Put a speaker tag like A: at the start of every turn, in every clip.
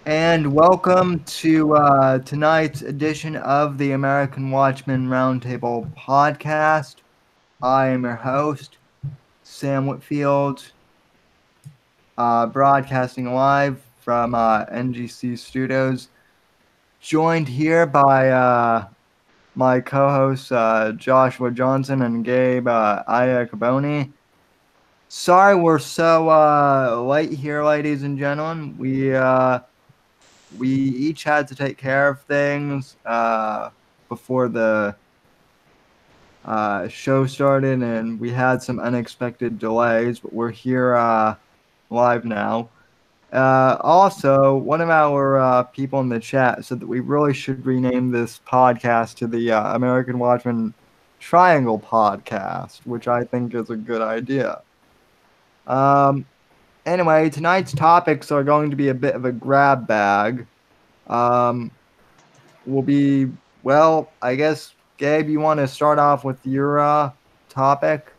A: and welcome to tonight's edition of the American Watchmen Roundtable podcast. I am your host, Sam Whitfield, broadcasting live from NGC Studios, joined here by my co-hosts Joshua Johnson and Gabe Iacoboni. Sorry we're so late here, ladies and gentlemen. We each had to take care of things before the show started, and we had some unexpected delays, but we're here live now. Also, one of our people in the chat said that we really should rename this podcast to the American Watchmen Triangle Podcast, which I think is a good idea. Anyway, tonight's topics are going to be a bit of a grab bag. Will be, well, I guess, Gabe, you want to start off with your topic?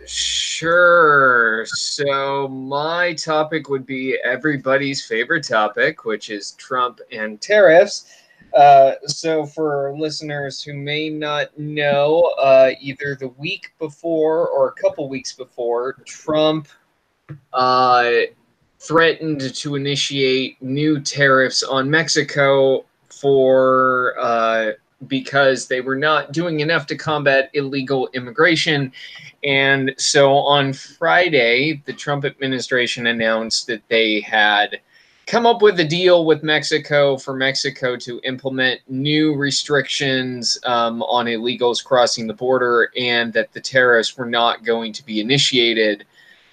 B: Sure. So my topic would be everybody's favorite topic, which is Trump and tariffs. So for listeners who may not know, either the week before or a couple weeks before, Trump threatened to initiate new tariffs on Mexico because they were not doing enough to combat illegal immigration. And so on Friday, the Trump administration announced that they had come up with a deal with Mexico for Mexico to implement new restrictions on illegals crossing the border, and that the tariffs were not going to be initiated.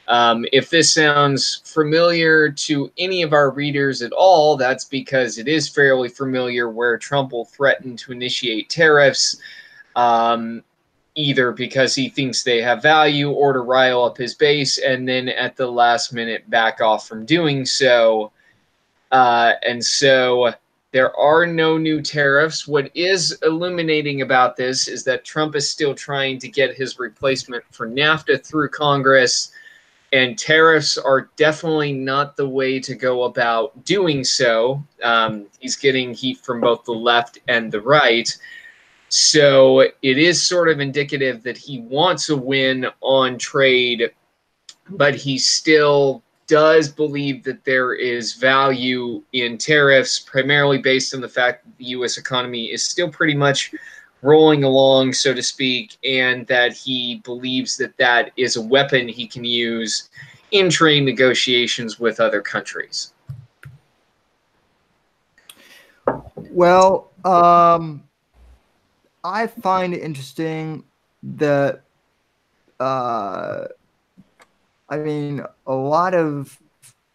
B: If this sounds familiar to any of our readers at all, that's because it is fairly familiar, where Trump will threaten to initiate tariffs, either because he thinks they have value or to rile up his base, and then at the last minute back off from doing so. And so there are no new tariffs. What is illuminating about this is that Trump is still trying to get his replacement for NAFTA through Congress, and tariffs are definitely not the way to go about doing so. He's getting heat from both the left and the right. So it is sort of indicative that he wants a win on trade, but he still does believe that there is value in tariffs, primarily based on the fact that the U.S. economy is still pretty much rolling along, so to speak, and that he believes that that is a weapon he can use in trade negotiations with other countries.
A: Well, I find it interesting that, I mean, a lot of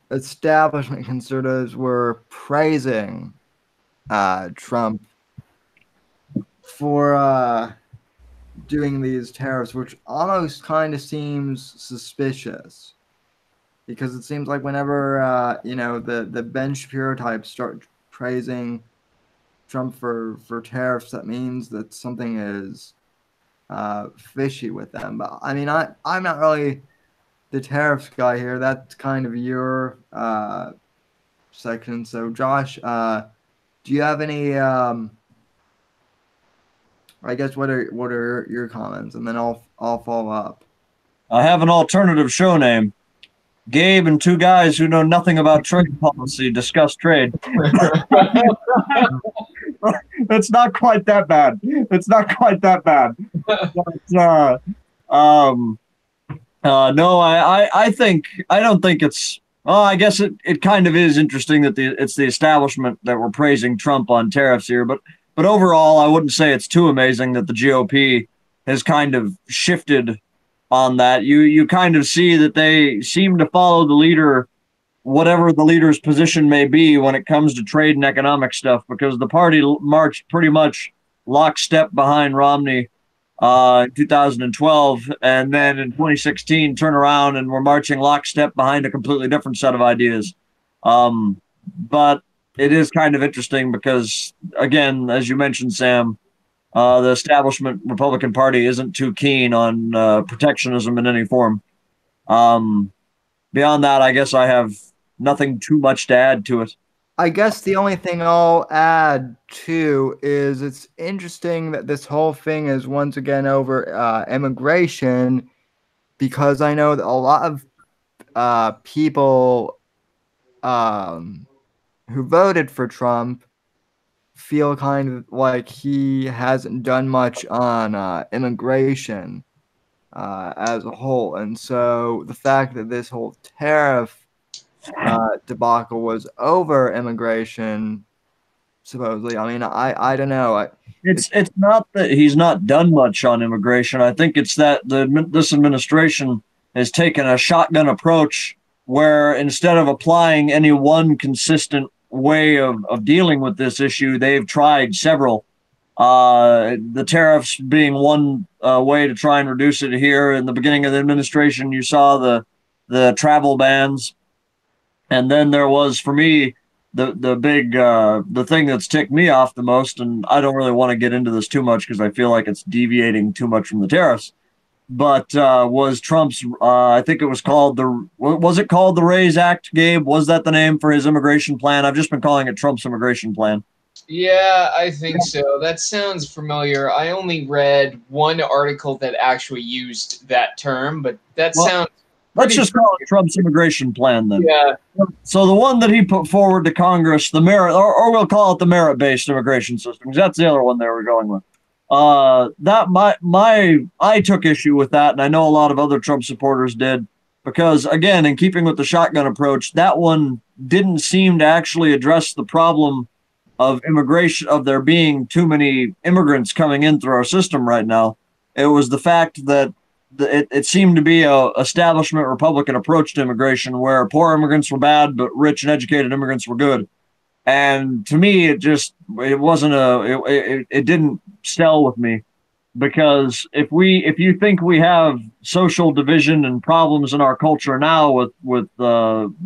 A: establishment conservatives were praising Trump for doing these tariffs, which almost kind of seems suspicious, because it seems like whenever the Ben Shapiro types start praising Trump for tariffs, that means that something is fishy with them. But I mean, I'm not really the tariffs guy here. That's kind of your section. So Josh, do you have any I guess what are your comments, and then I'll follow up.
C: I have an alternative show name. Gabe and two guys who know nothing about trade policy discuss trade. It's not quite that bad. It's not quite that bad. But, no, I don't think it's. Well, I guess it kind of is interesting that it's the establishment that we're praising Trump on tariffs here, but overall, I wouldn't say it's too amazing that the GOP has kind of shifted on that. You kind of see that they seem to follow the leader, whatever the leader's position may be when it comes to trade and economic stuff, because the party marched pretty much lockstep behind Romney in 2012, and then in 2016 turn around and we're marching lockstep behind a completely different set of ideas. But it is kind of interesting because, again, as you mentioned, Sam, the establishment Republican Party isn't too keen on protectionism in any form. beyond that, I guess I have nothing too much to add to it.
A: I guess the only thing I'll add too is it's interesting that this whole thing is once again over immigration, because I know that a lot of people um, who voted for Trump feel kind of like he hasn't done much on immigration as a whole. And so the fact that this whole tariff debacle was over immigration, supposedly, I mean, I don't know.
C: It's not that he's not done much on immigration. I think it's that this administration has taken a shotgun approach where instead of applying any one consistent way of dealing with this issue, they've tried several. The tariffs being one way to try and reduce it here. In the beginning of the administration, you saw the travel bans, and then there was, for me, the big the thing that's ticked me off the most, and I don't really want to get into this too much because I feel like it's deviating too much from the tariffs. But was Trump's? I think it was called the Raise Act. Gabe, was that the name for his immigration plan? I've just been calling it Trump's immigration plan.
B: Yeah, I think so. That sounds familiar. I only read one article that actually used that term, but that sounds.
C: Let's just call it Trump's immigration plan then.
B: Yeah.
C: So the one that he put forward to Congress, the merit, or we'll call it the merit-based immigration system, because that's the other one they were going with. I took issue with that, and I know a lot of other Trump supporters did, because again, in keeping with the shotgun approach, that one didn't seem to actually address the problem of immigration, of there being too many immigrants coming in through our system right now. It was the fact that it seemed to be a establishment Republican approach to immigration where poor immigrants were bad, but rich and educated immigrants were good. And to me, it didn't sell with me, because if you think we have social division and problems in our culture now with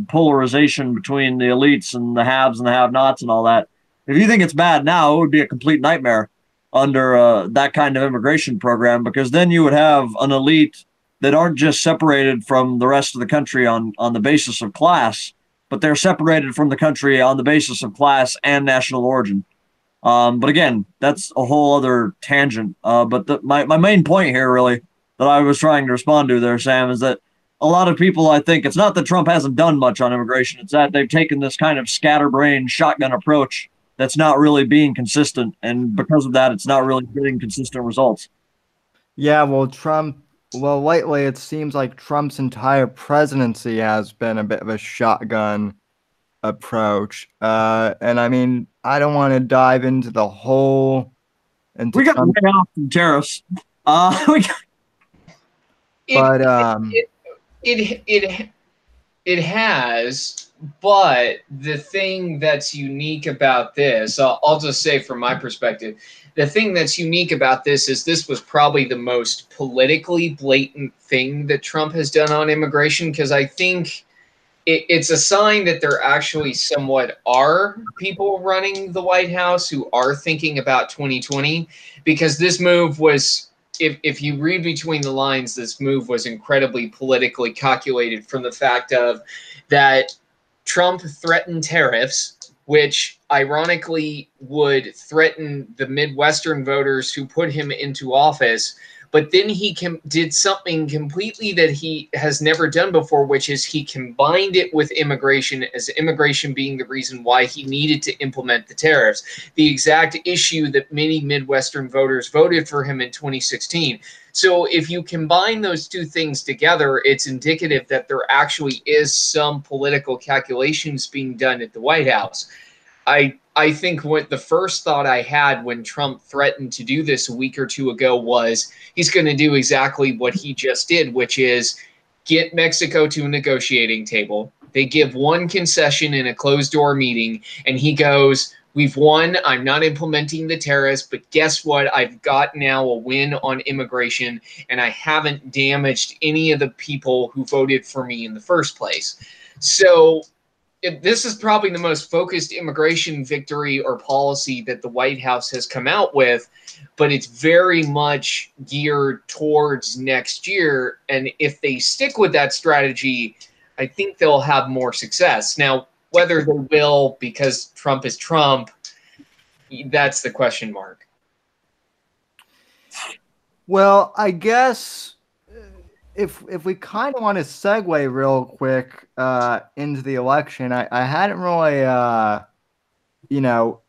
C: polarization between the elites and the haves and the have-nots and all that, if you think it's bad now, it would be a complete nightmare under that kind of immigration program, because then you would have an elite that aren't just separated from the rest of the country on the basis of class, but they're separated from the country on the basis of class and national origin. But again, that's a whole other tangent. But my main point here, really, that I was trying to respond to there, Sam, is that a lot of people, I think, it's not that Trump hasn't done much on immigration, it's that they've taken this kind of scatterbrained shotgun approach that's not really being consistent, and because of that, it's not really getting consistent results.
A: Yeah, well, lately it seems like Trump's entire presidency has been a bit of a shotgun approach. And I mean, I don't want to dive into the whole.
C: We got way off from tariffs.
B: It has, but the thing that's unique about this, I'll just say from my perspective, the thing that's unique about this is this was probably the most politically blatant thing that Trump has done on immigration, because I think it's a sign that there actually somewhat are people running the White House who are thinking about 2020, because this move was, if you read between the lines, this move was incredibly politically calculated, from the fact of that Trump threatened tariffs, which ironically would threaten the Midwestern voters who put him into office. But then he did something completely that he has never done before, which is he combined it with immigration, as immigration being the reason why he needed to implement the tariffs, the exact issue that many Midwestern voters voted for him in 2016. So if you combine those two things together, it's indicative that there actually is some political calculations being done at the White House. I think what the first thought I had when Trump threatened to do this a week or two ago was he's going to do exactly what he just did, which is get Mexico to a negotiating table. They give one concession in a closed-door meeting, and he goes, "We've won. I'm not implementing the tariffs, but guess what? I've got now a win on immigration, and I haven't damaged any of the people who voted for me in the first place." So this is probably the most focused immigration victory or policy that the White House has come out with, but it's very much geared towards next year. And if they stick with that strategy, I think they'll have more success. Now, whether they will because Trump is Trump, that's the question mark.
A: Well, I guess if we kind of want to segue real quick into the election, I hadn't really you know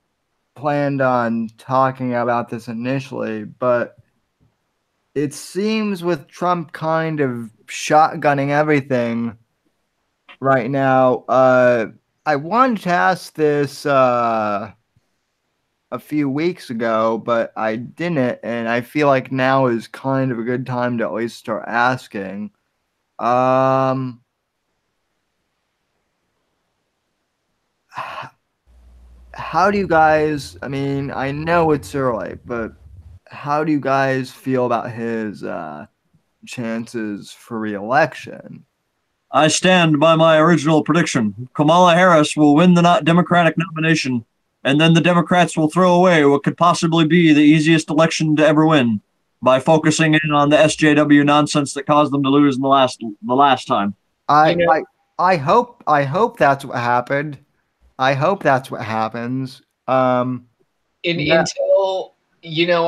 A: planned on talking about this initially, but it seems with Trump kind of shotgunning everything right now, I wanted to ask this a few weeks ago, but I didn't, and I feel like now is kind of a good time to at least start asking. Um, how do you guys? I mean, I know it's early, but how do you guys feel about his chances for re-election?
C: I stand by my original prediction. Kamala Harris will win the Democratic nomination, and then the Democrats will throw away what could possibly be the easiest election to ever win by focusing in on the SJW nonsense that caused them to lose in the last time.
B: You
A: I
B: know,
A: I I hope that's what happened. I hope that's what happens. Yeah,
B: until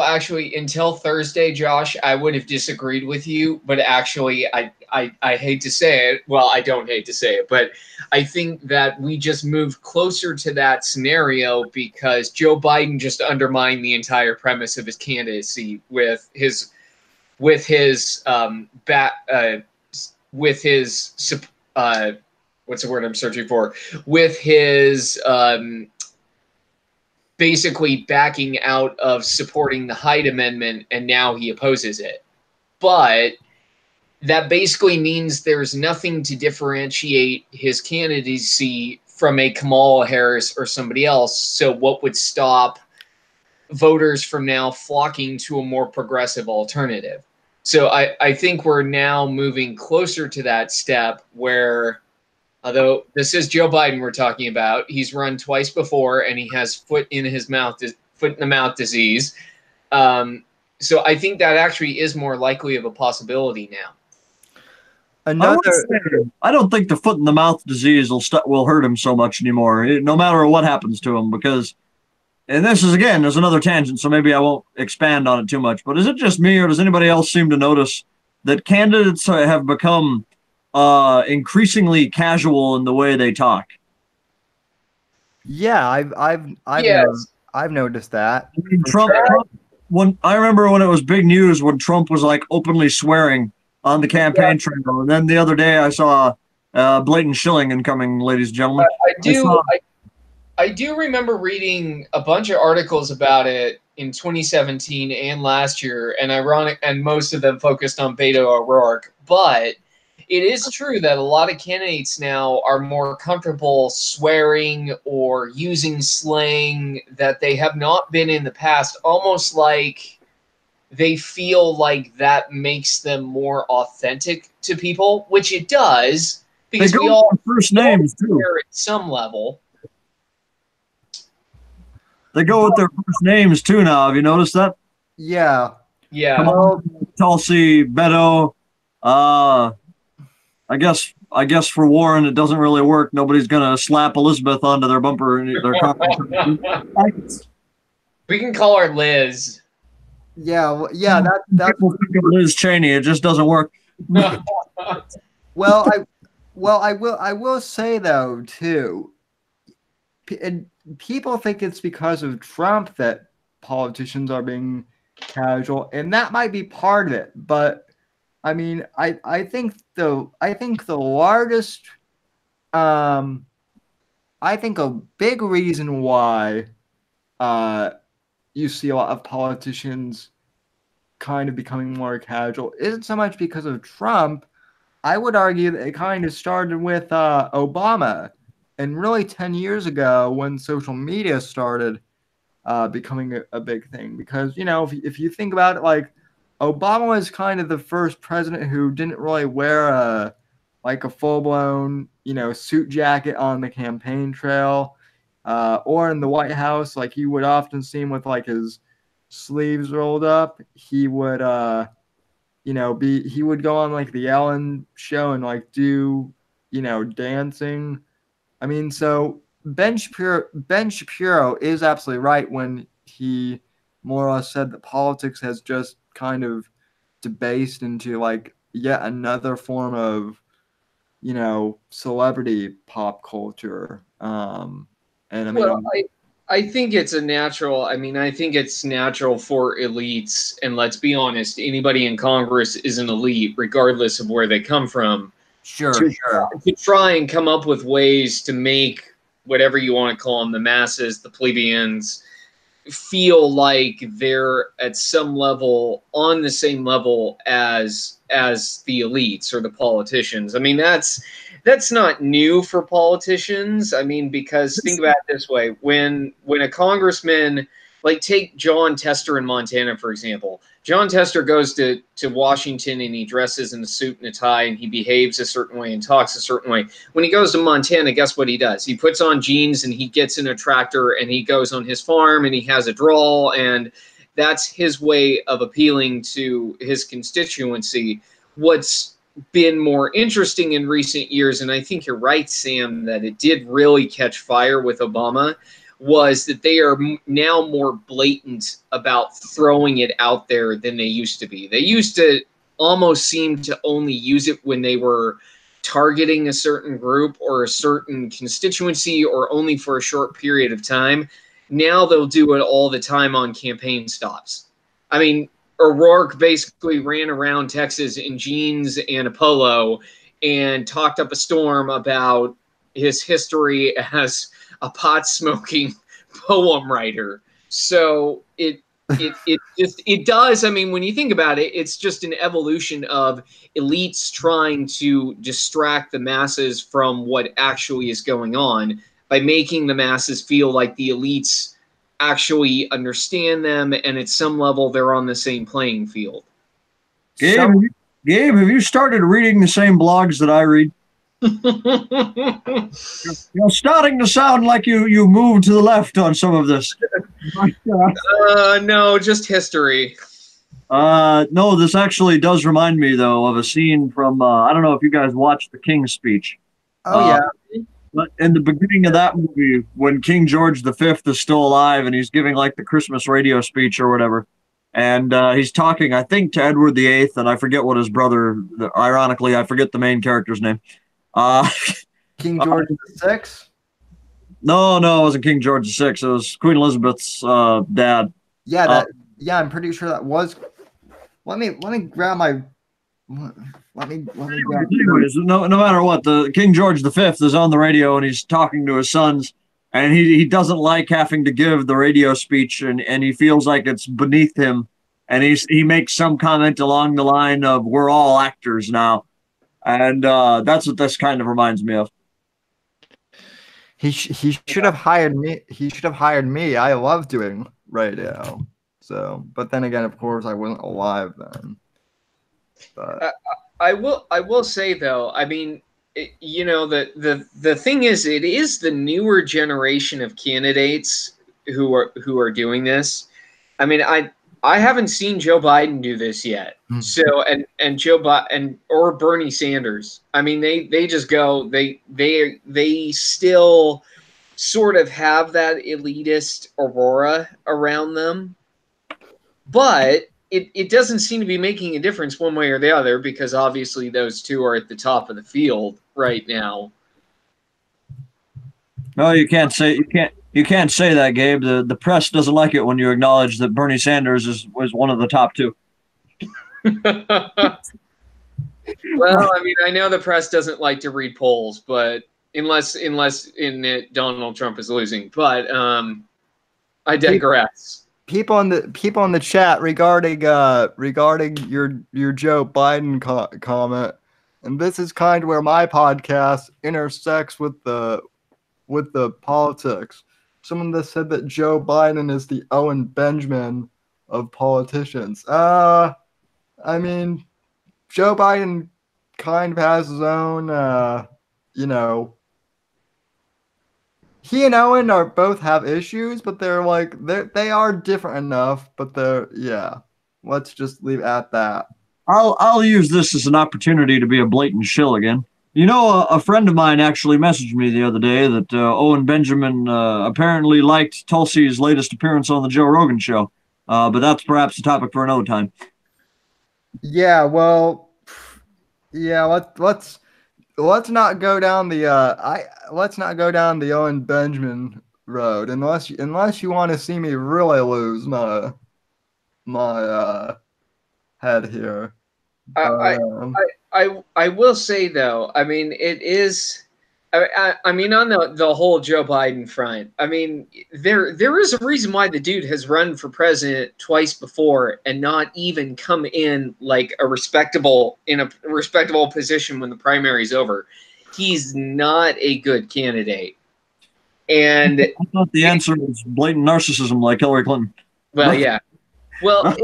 B: actually until Thursday, Josh, I would have disagreed with you, but actually, I hate to say it. Well, I don't hate to say it, but I think that we just moved closer to that scenario because Joe Biden just undermined the entire premise of his candidacy with his bat with his what's the word I'm searching for, with his basically backing out of supporting the Hyde Amendment, and now he opposes it. But that basically means there's nothing to differentiate his candidacy from a Kamala Harris or somebody else. So what would stop voters from now flocking to a more progressive alternative? So I think we're now moving closer to that step where, although this is Joe Biden we're talking about, he's run twice before and he has foot in the mouth disease. So I think that actually is more likely of a possibility now.
A: another
C: I don't think the foot in the mouth disease will hurt him so much anymore, no matter what happens to him. Because, and this is again, there's another tangent, so maybe I won't expand on it too much. But is it just me, or does anybody else seem to notice that candidates have become increasingly casual in the way they talk?
A: Yeah,
B: Yes.
A: I've noticed that.
C: I mean,
A: For
C: Trump,
A: sure.
C: Trump, when I remember when it was big news when Trump was like openly swearing on the campaign trail, and then the other day I saw blatant shilling incoming, ladies and gentlemen.
B: I
C: I
B: do
C: saw
B: I do remember reading a bunch of articles about it in 2017 and last year, and most of them focused on Beto O'Rourke. But it is true that a lot of candidates now are more comfortable swearing or using slang that they have not been in the past, almost like they feel like that makes them more authentic to people, which it does,
C: they
B: because
C: go
B: we all
C: with their first names too.
B: swear at some level.
C: They go with their first names too now. Have you noticed that?
A: Yeah.
B: Yeah.
C: Kamala, Tulsi, Beto. Uh, I guess for Warren it doesn't really work. Nobody's gonna slap Elizabeth onto their bumper in their car.
B: We can call her Liz.
A: Yeah, yeah, that's
C: People think of Liz Cheney. It just doesn't work.
A: well, I will say though too, and people think it's because of Trump that politicians are being casual, and that might be part of it. But I mean, I think the largest, um, I think a big reason why you see a lot of politicians kind of becoming more casual isn't so much because of Trump. I would argue that it kind of started with Obama, and really 10 years ago when social media started becoming a big thing. Because, you know, if you think about it, like Obama was kind of the first president who didn't really wear a full blown, you know, suit jacket on the campaign trail or in the White House. Like you would often see him with like his sleeves rolled up. He would, he would go on like the Ellen show and like do, dancing. I mean, so Ben Shapiro is absolutely right when he more or less said that politics has just kind of debased into like yet another form of celebrity pop culture. And I
B: Well,
A: mean,
B: I think it's a natural. I mean, I think it's natural for elites, and let's be honest, anybody in Congress is an elite, regardless of where they come from,
A: sure,
B: to
A: sure.
B: to try and come up with ways to make whatever you want to call them, the masses, the plebeians, feel like they're at some level on the same level as the elites or the politicians. I mean, that's not new for politicians. I mean, because think about it this way: when a congressman, like take John Tester in Montana, for example. John Tester goes to Washington and he dresses in a suit and a tie and he behaves a certain way and talks a certain way. When he goes to Montana, guess what he does? He puts on jeans and he gets in a tractor and he goes on his farm and he has a drawl, and that's his way of appealing to his constituency. What's been more interesting in recent years, and I think you're right, Sam, that it did really catch fire with Obama, was that they are now more blatant about throwing it out there than they used to be. They used to almost seem to only use it when they were targeting a certain group or a certain constituency or only for a short period of time. Now they'll do it all the time on campaign stops. I mean, O'Rourke basically ran around Texas in jeans and a polo and talked up a storm about his history as a pot smoking poem writer. So it does. I mean, when you think about it, it's just an evolution of elites trying to distract the masses from what actually is going on by making the masses feel like the elites actually understand them, and at some level they're on the same playing field.
C: Gabe, have you started reading the same blogs that I read? You're starting to sound like you moved to the left on some of this.
B: No, just history.
C: No, this actually does remind me though of a scene from I don't know if you guys watched the King's Speech.
A: Oh yeah.
C: But in the beginning of that movie, when King George V is still alive and he's giving like the Christmas radio speech or whatever, and he's talking, I think, to Edward VIII, and I forget what his brother. Ironically, I forget the main character's name.
A: King George VI?
C: No, it wasn't King George VI. It was Queen Elizabeth's dad.
A: Yeah, I'm pretty sure that was. Let me grab my. Let me grab.
C: Anyways, no matter what, the King George V is on the radio and he's talking to his sons, and he doesn't like having to give the radio speech, and he feels like it's beneath him, and he makes some comment along the line of "We're all actors now." And that's what this kind of reminds me of.
A: He should have hired me. He should have hired me. I love doing radio. So, but then again, of course, I wasn't alive then. But
B: I will say though, I mean, the thing is, it is the newer generation of candidates who are doing this. I mean, I haven't seen Joe Biden do this yet. So and Joe Biden or Bernie Sanders. I mean, they just go. They still sort of have that elitist aurora around them, but it doesn't seem to be making a difference one way or the other, because obviously those two are at the top of the field right now.
C: No, you can't say that, Gabe. The press doesn't like it when you acknowledge that Bernie Sanders was one of the top two.
B: Well, I mean, I know the press doesn't like to read polls, but unless Donald Trump is losing. But I digress.
A: People in the chat regarding your Joe Biden comment, and this is kind of where my podcast intersects with the politics. Someone that said that Joe Biden is the Owen Benjamin of politicians. I mean, Joe Biden kind of has his own, he and Owen both have issues, but they are different enough. But let's just leave it at that.
C: I'll use this as an opportunity to be a blatant shill again. A friend of mine actually messaged me the other day that Owen Benjamin apparently liked Tulsi's latest appearance on the Joe Rogan show. But that's perhaps a topic for another time.
A: Yeah, well, yeah, let's not go down the let's not go down the Owen Benjamin road unless you want to see me really lose my head here.
B: I,
A: But
B: I, I will say though, I mean, it is. I mean, on the whole Joe Biden front, I mean, there is a reason why the dude has run for president twice before and not even come in like a respectable position when the primary's over. He's not a good candidate, and
C: I thought the answer was blatant narcissism like Hillary Clinton.
B: well, yeah. Well,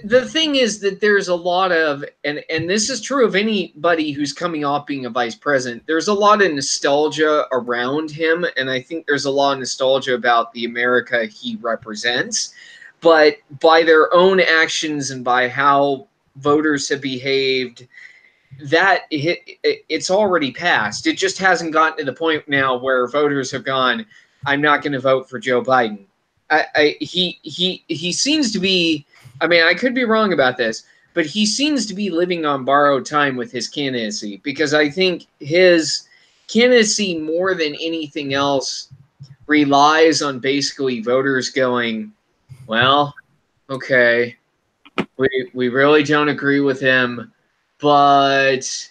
B: the thing is that there's a lot of, and this is true of anybody who's coming off being a vice president, there's a lot of nostalgia around him, and I think there's a lot of nostalgia about the America he represents. But by their own actions and by how voters have behaved, it's already passed. It just hasn't gotten to the point now where voters have gone, I'm not going to vote for Joe Biden. He seems to be. I mean, I could be wrong about this, but he seems to be living on borrowed time with his candidacy because I think his candidacy more than anything else relies on basically voters going, well, okay, we really don't agree with him, but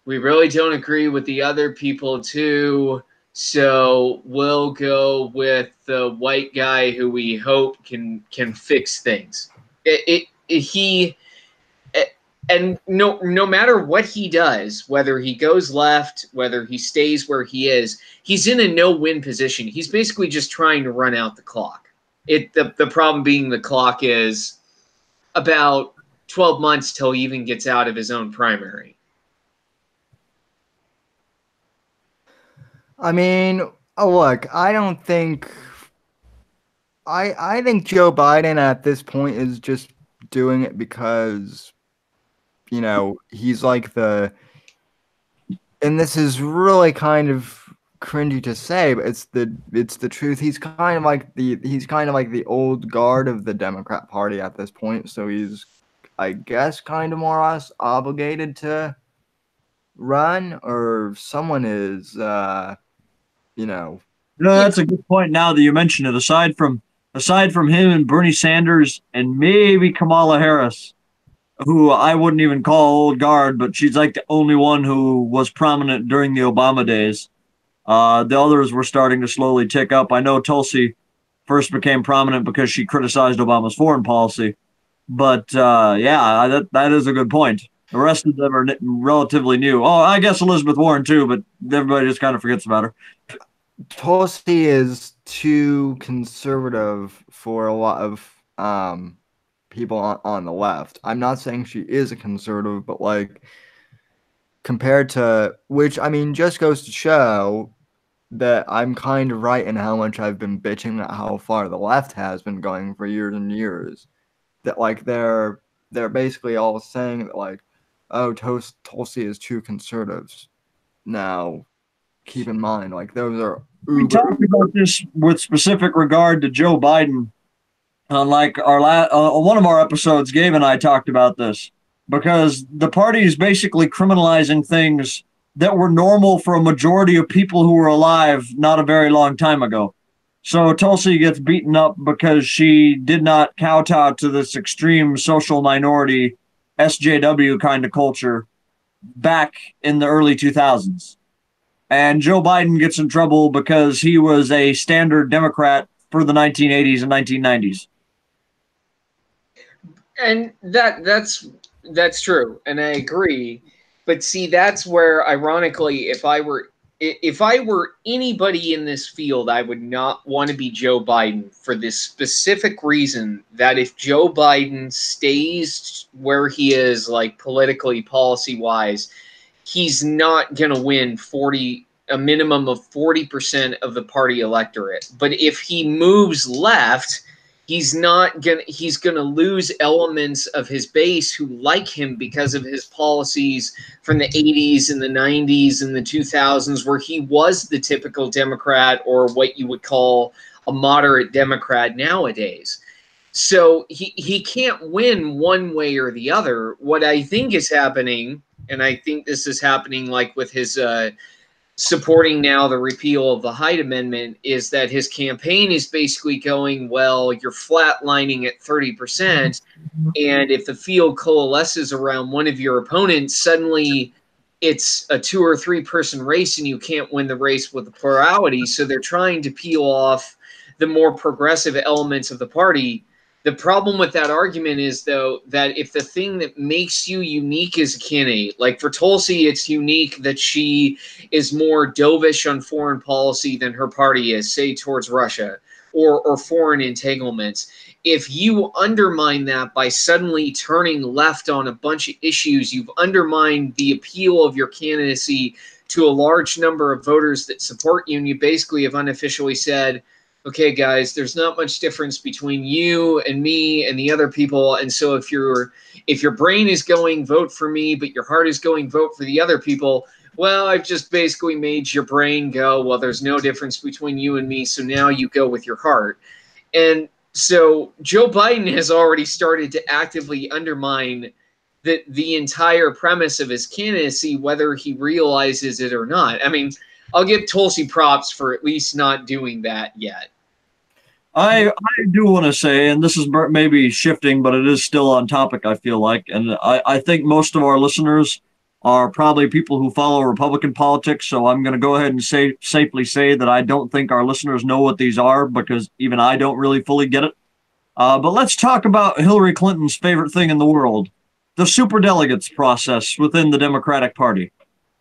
B: we really don't agree with the other people too. So we'll go with the white guy who we hope can fix things. He and no matter what he does, whether he goes left, whether he stays where he is, he's in a no-win position. He's basically just trying to run out the clock. The problem being the clock is about 12 months till he even gets out of his own primary.
A: I mean, look, I think Joe Biden at this point is just doing it because, he's like and this is really kind of cringy to say, but it's the truth. He's kind of like the old guard of the Democrat Party at this point, so he's, I guess, kind of more or less obligated to run, or someone is,
C: That's a good point now that you mention it. Aside from him and Bernie Sanders and maybe Kamala Harris, who I wouldn't even call old guard, but she's like the only one who was prominent during the Obama days. The others were starting to slowly tick up. I know Tulsi first became prominent because she criticized Obama's foreign policy, but yeah, that is a good point. The rest of them are relatively new. Oh, I guess Elizabeth Warren too, but everybody just kind of forgets about her.
A: Tulsi is too conservative for a lot of people on the left. I'm not saying she is a conservative, but like compared to which, I mean, just goes to show that I'm kind of right in how much I've been bitching at how far the left has been going for years and years. That like they're basically all saying that like, oh, Tulsi is too conservative. Now, keep in mind, like those are
C: We talked about this with specific regard to Joe Biden on like one of our episodes. Gabe and I talked about this because the party is basically criminalizing things that were normal for a majority of people who were alive not a very long time ago. So Tulsi gets beaten up because she did not kowtow to this extreme social minority SJW kind of culture back in the early 2000s. And Joe Biden gets in trouble because he was a standard Democrat for the 1980s and 1990s.
B: And that's true, and I agree. But see, that's where, ironically, if I were anybody in this field, I would not want to be Joe Biden for this specific reason that if Joe Biden stays where he is, like politically, policy-wise, he's not going to win a minimum of 40% of the party electorate. But if he moves left, he's gonna lose elements of his base who like him because of his policies from the 80s and the 90s and the 2000s, where he was the typical Democrat, or what you would call a moderate Democrat nowadays. So he can't win one way or the other. What I think is happening, and I think this is happening like with his supporting now the repeal of the Hyde Amendment, is that his campaign is basically going, well, you're flatlining at 30%, and if the field coalesces around one of your opponents, suddenly it's a 2 or 3 person race and you can't win the race with the plurality. So they're trying to peel off the more progressive elements of the party. The problem with that argument is, though, that if the thing that makes you unique as a candidate, like for Tulsi, it's unique that she is more dovish on foreign policy than her party is, say, towards Russia or foreign entanglements. If you undermine that by suddenly turning left on a bunch of issues, you've undermined the appeal of your candidacy to a large number of voters that support you, and you basically have unofficially said, okay, guys, there's not much difference between you and me and the other people. And so if your brain is going vote for me, but your heart is going vote for the other people, well, I've just basically made your brain go, well, there's no difference between you and me, so now you go with your heart. And so Joe Biden has already started to actively undermine the entire premise of his candidacy, whether he realizes it or not. I mean, I'll give Tulsi props for at least not doing that yet.
C: I do want to say, and this is maybe shifting, but it is still on topic, I feel like. And I think most of our listeners are probably people who follow Republican politics. So I'm going to go ahead and safely say that I don't think our listeners know what these are, because even I don't really fully get it. But let's talk about Hillary Clinton's favorite thing in the world, the superdelegates process within the Democratic Party.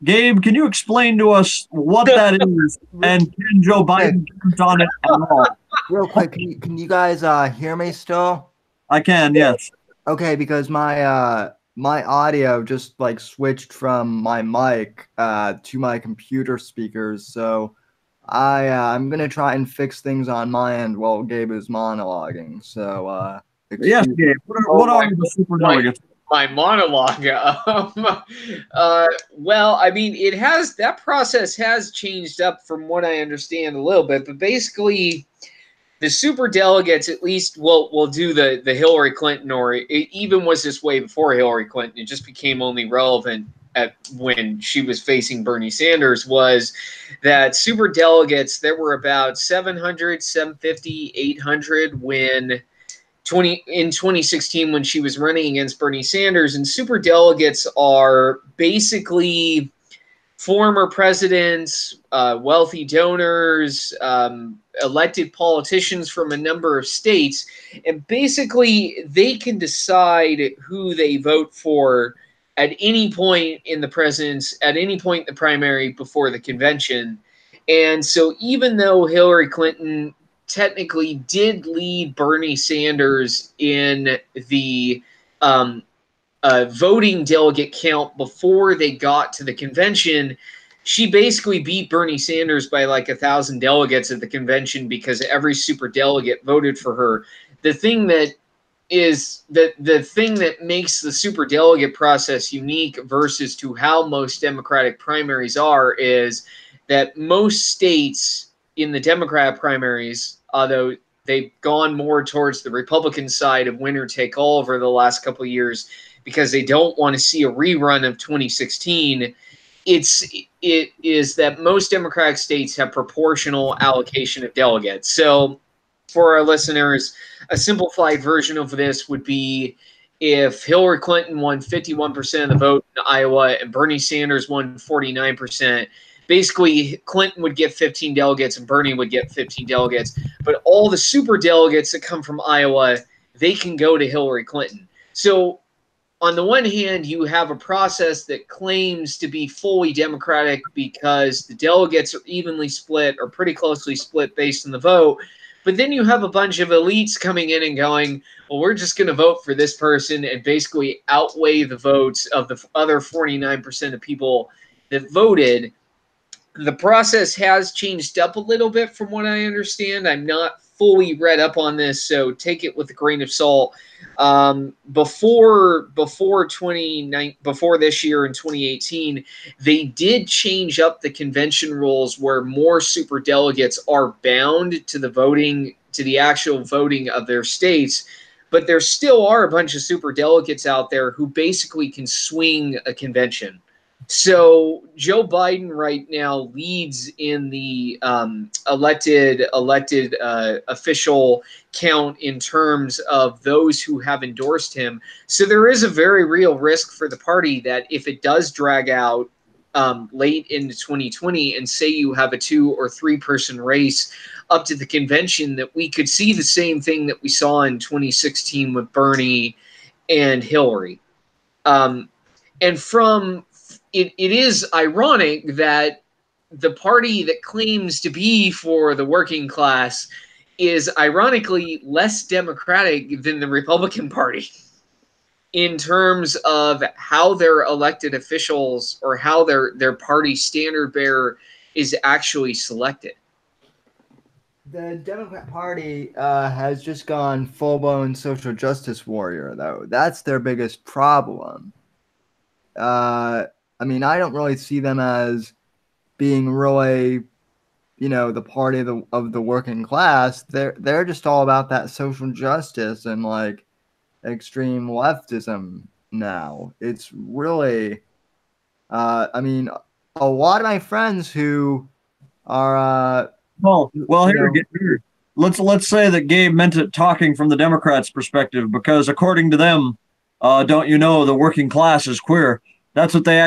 C: Gabe, can you explain to us what that is, and can Joe Biden comment on it at all?
A: Real quick, can you guys hear me still?
C: I can, yes.
A: Okay, because my my audio just like switched from my mic to my computer speakers, so I'm gonna try and fix things on my end while Gabe is monologuing. So
C: yes, Gabe. What are the superdelegates?
B: My monologue. Well, I mean, that process has changed up from what I understand a little bit, but basically the superdelegates at least will do the Hillary Clinton, or it even was this way before Hillary Clinton. It just became only relevant when she was facing Bernie Sanders, was that superdelegates, there were about 700, 750, 800 when in 2016 when she was running against Bernie Sanders. And superdelegates are basically former presidents, wealthy donors, elected politicians from a number of states, and basically they can decide who they vote for at any point in the primary before the convention. And so even though Hillary Clinton technically did lead Bernie Sanders in the voting delegate count before they got to the convention, she basically beat Bernie Sanders by like 1,000 delegates at the convention because every super delegate voted for her. The thing that makes the super delegate process unique versus to how most Democratic primaries are is that most states in the Democrat primaries, although they've gone more towards the Republican side of winner take all over the last couple of years because they don't want to see a rerun of 2016, it is that most Democratic states have proportional allocation of delegates. So for our listeners, a simplified version of this would be if Hillary Clinton won 51% of the vote in Iowa and Bernie Sanders won 49%, basically Clinton would get 15 delegates and Bernie would get 15 delegates. But all the super delegates that come from Iowa, they can go to Hillary Clinton. So on the one hand, you have a process that claims to be fully democratic because the delegates are evenly split or pretty closely split based on the vote. But then you have a bunch of elites coming in and going, well, we're just going to vote for this person and basically outweigh the votes of the other 49% of people that voted. The process has changed up a little bit from what I understand. I'm not fully read up on this, so take it with a grain of salt. Before this year in 2018, they did change up the convention rules where more super delegates are bound to the actual voting of their states. But there still are a bunch of super delegates out there who basically can swing a convention. So Joe Biden right now leads in the elected official count in terms of those who have endorsed him. So there is a very real risk for the party that if it does drag out late into 2020 and say you have a 2 or 3 person race up to the convention, that we could see the same thing that we saw in 2016 with Bernie and Hillary. And from it is ironic that the party that claims to be for the working class is ironically less democratic than the Republican Party in terms of how their elected officials or how their party standard bearer is actually selected.
A: The Democrat Party has just gone full-blown social justice warrior, though. That's their biggest problem. I mean, I don't really see them as being really, the party of the working class. They're just all about that social justice and like extreme leftism now. It's really, I mean, a lot of my friends who are,
C: here. Let's say that Gabe meant it talking from the Democrats' perspective, because according to them, don't you know, the working class is queer. That's what they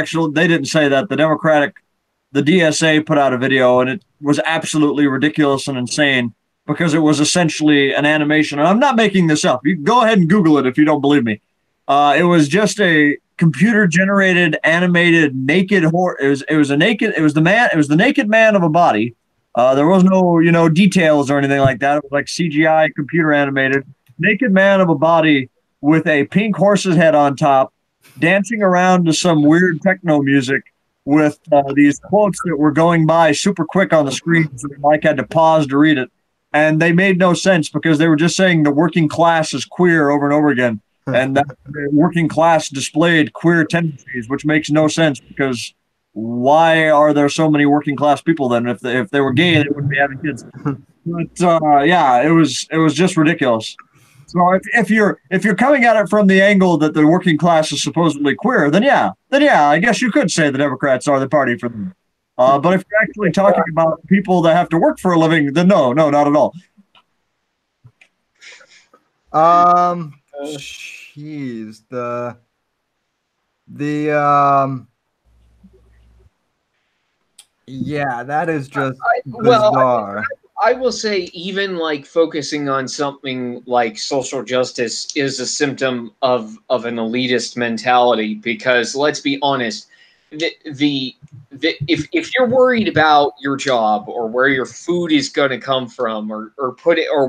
C: didn't say that. The DSA put out a video, and it was absolutely ridiculous and insane because it was essentially an animation. And I'm not making this up. You can go ahead and Google it if you don't believe me. It was just a computer-generated, animated, naked horror. It was the naked man of a body. There was no, details or anything like that. It was like CGI, computer animated, naked man of a body with a pink horse's head on top, dancing around to some weird techno music with these quotes that were going by super quick on the screen, so Mike had to pause to read it. And they made no sense because they were just saying the working class is queer over and over again. And that the working class displayed queer tendencies, which makes no sense because why are there so many working class people then? If they were gay, they wouldn't be having kids. But yeah, it was just ridiculous. So if you're coming at it from the angle that the working class is supposedly queer, then yeah, I guess you could say the Democrats are the party for them. But if you're actually talking about people that have to work for a living, then no, not at all.
A: Jeez, yeah, that is just bizarre.
B: I will say, even like focusing on something like social justice is a symptom of an elitist mentality, because let's be honest, if you're worried about your job or where your food is going to come from, or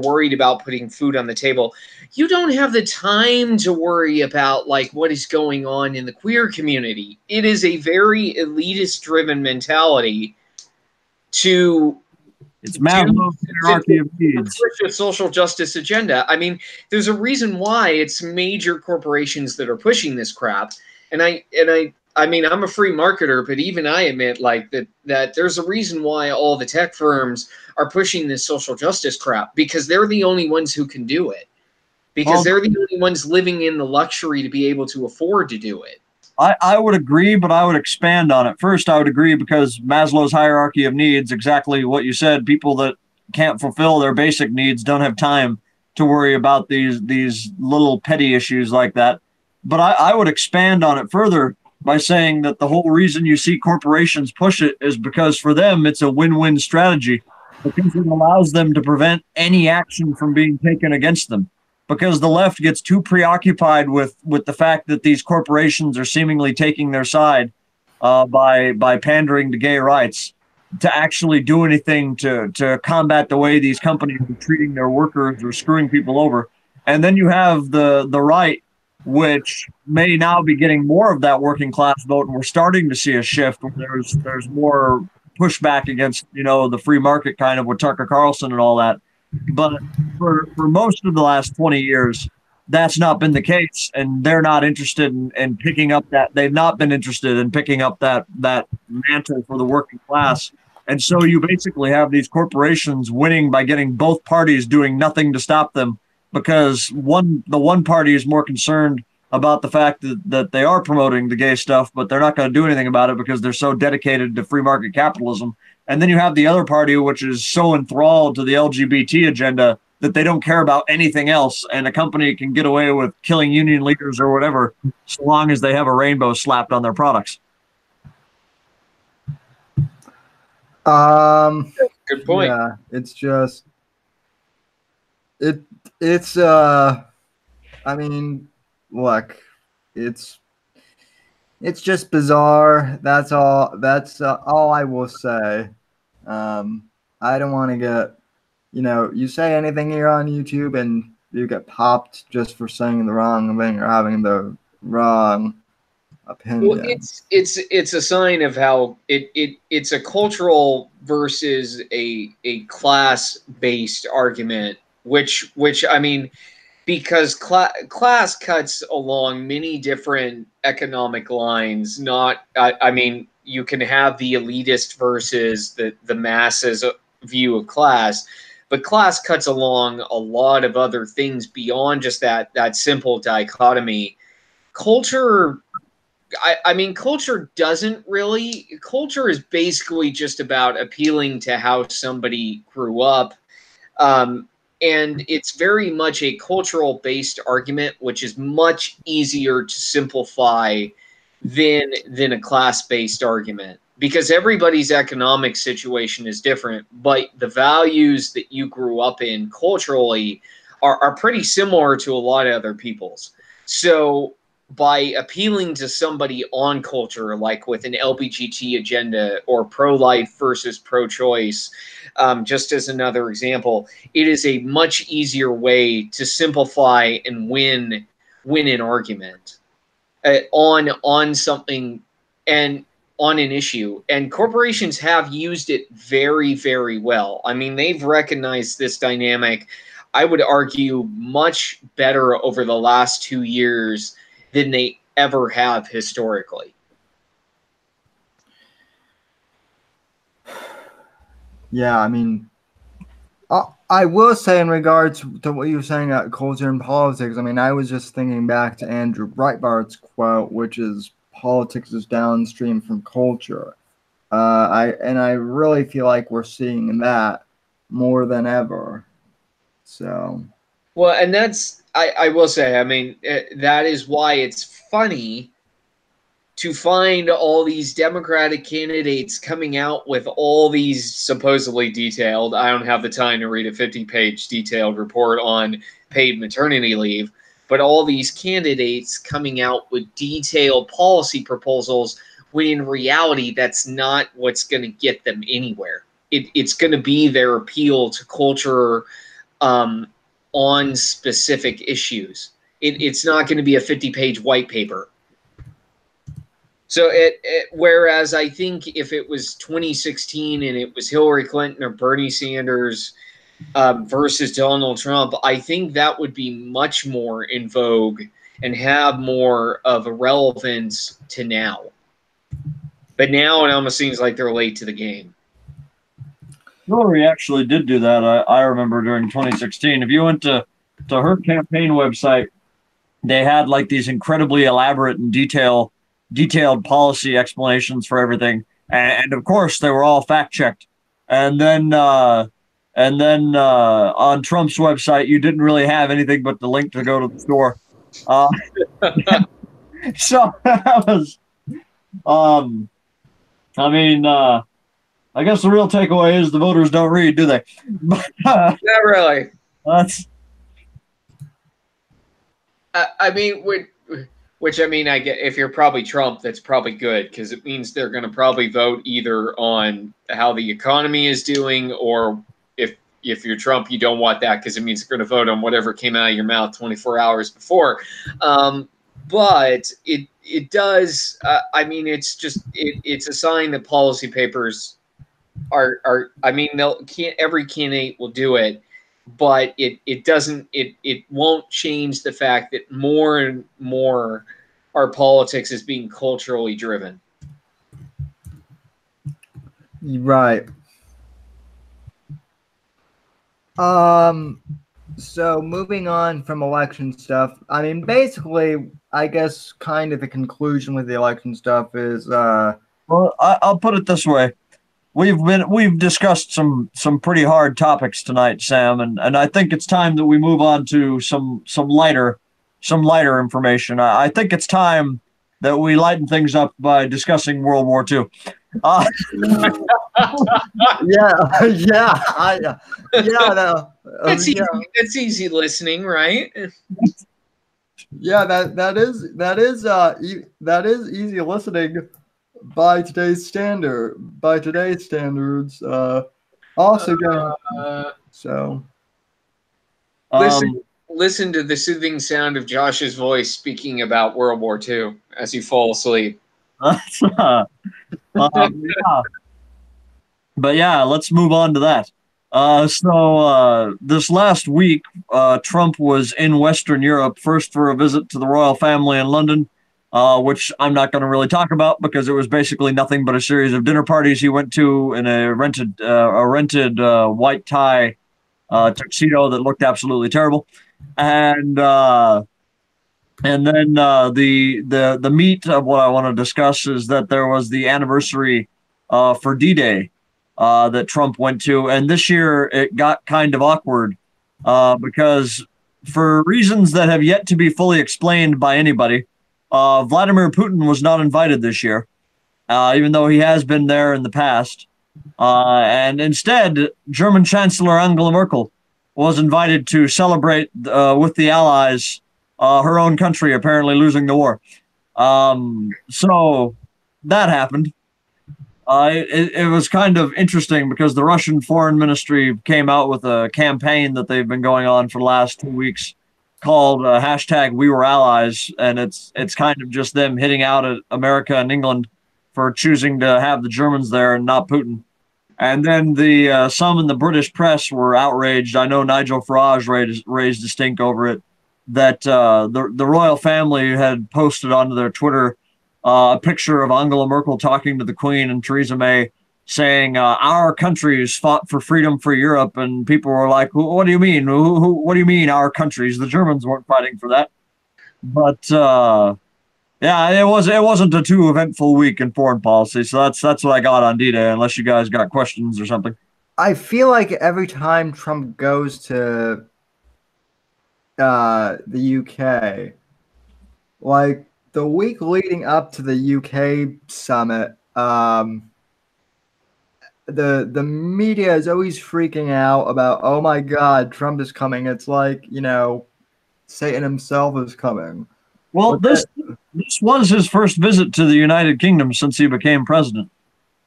B: worried about putting food on the table, you don't have the time to worry about like what is going on in the queer community. It is a very elitist driven mentality to
C: it's Maslow's hierarchy of needs.
B: Push a social justice agenda. I mean, there's a reason why it's major corporations that are pushing this crap. And I mean, I'm a free marketer, but even I admit like that there's a reason why all the tech firms are pushing this social justice crap, because they're the only ones who can do it. Because they're the only ones living in the luxury to be able to afford to do it.
C: I would agree, but I would expand on it. First, I would agree because Maslow's hierarchy of needs, exactly what you said, people that can't fulfill their basic needs don't have time to worry about these little petty issues like that. But I would expand on it further by saying that the whole reason you see corporations push it is because for them it's a win-win strategy, because it allows them to prevent any action from being taken against them. Because the left gets too preoccupied with the fact that these corporations are seemingly taking their side by pandering to gay rights, to actually do anything to combat the way these companies are treating their workers or screwing people over. And then you have the right, which may now be getting more of that working class vote, and we're starting to see a shift where there's more pushback against the free market kind of with Tucker Carlson and all that. But for most of the last 20 years, that's not been the case, and they're not interested in picking up that. They've not been interested in picking up that mantle for the working class. And so you basically have these corporations winning by getting both parties doing nothing to stop them, because the one party is more concerned about the fact that they are promoting the gay stuff, but they're not going to do anything about it because they're so dedicated to free market capitalism. And then you have the other party, which is so enthralled to the LGBT agenda that they don't care about anything else. And a company can get away with killing union leaders or whatever, so long as they have a rainbow slapped on their products.
B: Good point.
A: Yeah, it's just it's I mean, look, it's just bizarre. That's all I will say. I don't want to get, you say anything here on YouTube and you get popped just for saying the wrong thing or having the wrong opinion.
B: Well, it's a sign of how it's a cultural versus a class based argument, which I mean, because class cuts along many different economic lines. Not, I mean, you can have the elitist versus the masses view of class, but class cuts along a lot of other things beyond just that simple dichotomy. Culture, I mean, culture doesn't really. Culture is basically just about appealing to how somebody grew up. And it's very much a cultural based argument, which is much easier to simplify than a class based argument, because everybody's economic situation is different, but the values that you grew up in culturally are pretty similar to a lot of other people's. So by appealing to somebody on culture, like with an LBGT agenda or pro-life versus pro-choice, just as another example, it is a much easier way to simplify and win an argument on something and on an issue. And corporations have used it very, very well. I mean, they've recognized this dynamic, I would argue, much better over the last 2 years than they ever have historically.
A: Yeah, I mean, I will say in regards to what you were saying about culture and politics, I mean, I was just thinking back to Andrew Breitbart's quote, which is politics is downstream from culture. I really feel like we're seeing that more than ever. So,
B: well, and that's, I will say, I mean, that is why it's funny to find all these Democratic candidates coming out with all these supposedly detailed, I don't have the time to read a 50-page detailed report on paid maternity leave, but all these candidates coming out with detailed policy proposals, when in reality, that's not what's going to get them anywhere. It's going to be their appeal to culture on specific issues. It's not going to be a 50-page white paper. So whereas I think if it was 2016 and it was Hillary Clinton or Bernie Sanders versus Donald Trump, I think that would be much more in vogue and have more of a relevance to now. But now it almost seems like they're late to the game.
C: Hillary actually did do that. I remember during 2016. If you went to her campaign website, they had like these incredibly elaborate and detailed policy explanations for everything, and of course they were all fact checked. And then on Trump's website, you didn't really have anything but the link to go to the store. So that was, I mean, I guess the real takeaway is the voters don't read, do they? But,
B: not really.
C: That's.
B: I mean, which I mean, I get, if you're probably Trump, that's probably good, because it means they're going to probably vote either on how the economy is doing, or if you're Trump, you don't want that because it means they're going to vote on whatever came out of your mouth 24 hours before. But it does. I mean, it's just it's a sign that policy papers are. I mean, every candidate will do it, but it doesn't it won't change the fact that more and more our politics is being culturally driven.
A: Right. So moving on from election stuff, I mean, basically, I guess kind of the conclusion with the election stuff is,
C: Well, I'll put it this way: we've discussed some pretty hard topics tonight, Sam, and I think it's time that we move on to some lighter information. I think it's time that we lighten things up by discussing World War II. Uh,
A: yeah, yeah,
B: That's easy listening, right?
A: yeah, that is easy listening by today's standards. Also so
B: listen to the soothing sound of Josh's voice speaking about World War II as you fall asleep.
C: yeah. But yeah, let's move on to that. So this last week, Trump was in Western Europe, first for a visit to the royal family in London, which I'm not going to really talk about because it was basically nothing but a series of dinner parties he went to in a rented white tie tuxedo that looked absolutely terrible, and then the meat of what I want to discuss is that there was the anniversary for D-Day that Trump went to, and this year it got kind of awkward because for reasons that have yet to be fully explained by anybody, Vladimir Putin was not invited this year, even though he has been there in the past. And instead, German Chancellor Angela Merkel was invited to celebrate with the Allies her own country apparently losing the war. So that happened. It was kind of interesting because the Russian Foreign Ministry came out with a campaign that they've been going on for the last 2 weeks called hashtag We Were Allies, and it's kind of just them hitting out at America and England for choosing to have the Germans there and not Putin. And then the some in the British press were outraged. I know Nigel Farage raised a stink over it. That the royal family had posted onto their Twitter a picture of Angela Merkel talking to the Queen and Theresa May, saying our countries fought for freedom for Europe, and people were like, "What do you mean? What do you mean our countries? The Germans weren't fighting for that." But yeah, it wasn't a too eventful week in foreign policy. So that's what I got on D-Day. Unless you guys got questions or something.
A: I feel like every time Trump goes to the UK, like the week leading up to the UK summit, the media is always freaking out about, oh my God, Trump is coming. It's like, Satan himself is coming.
C: Well, this was his first visit to the United Kingdom since he became president.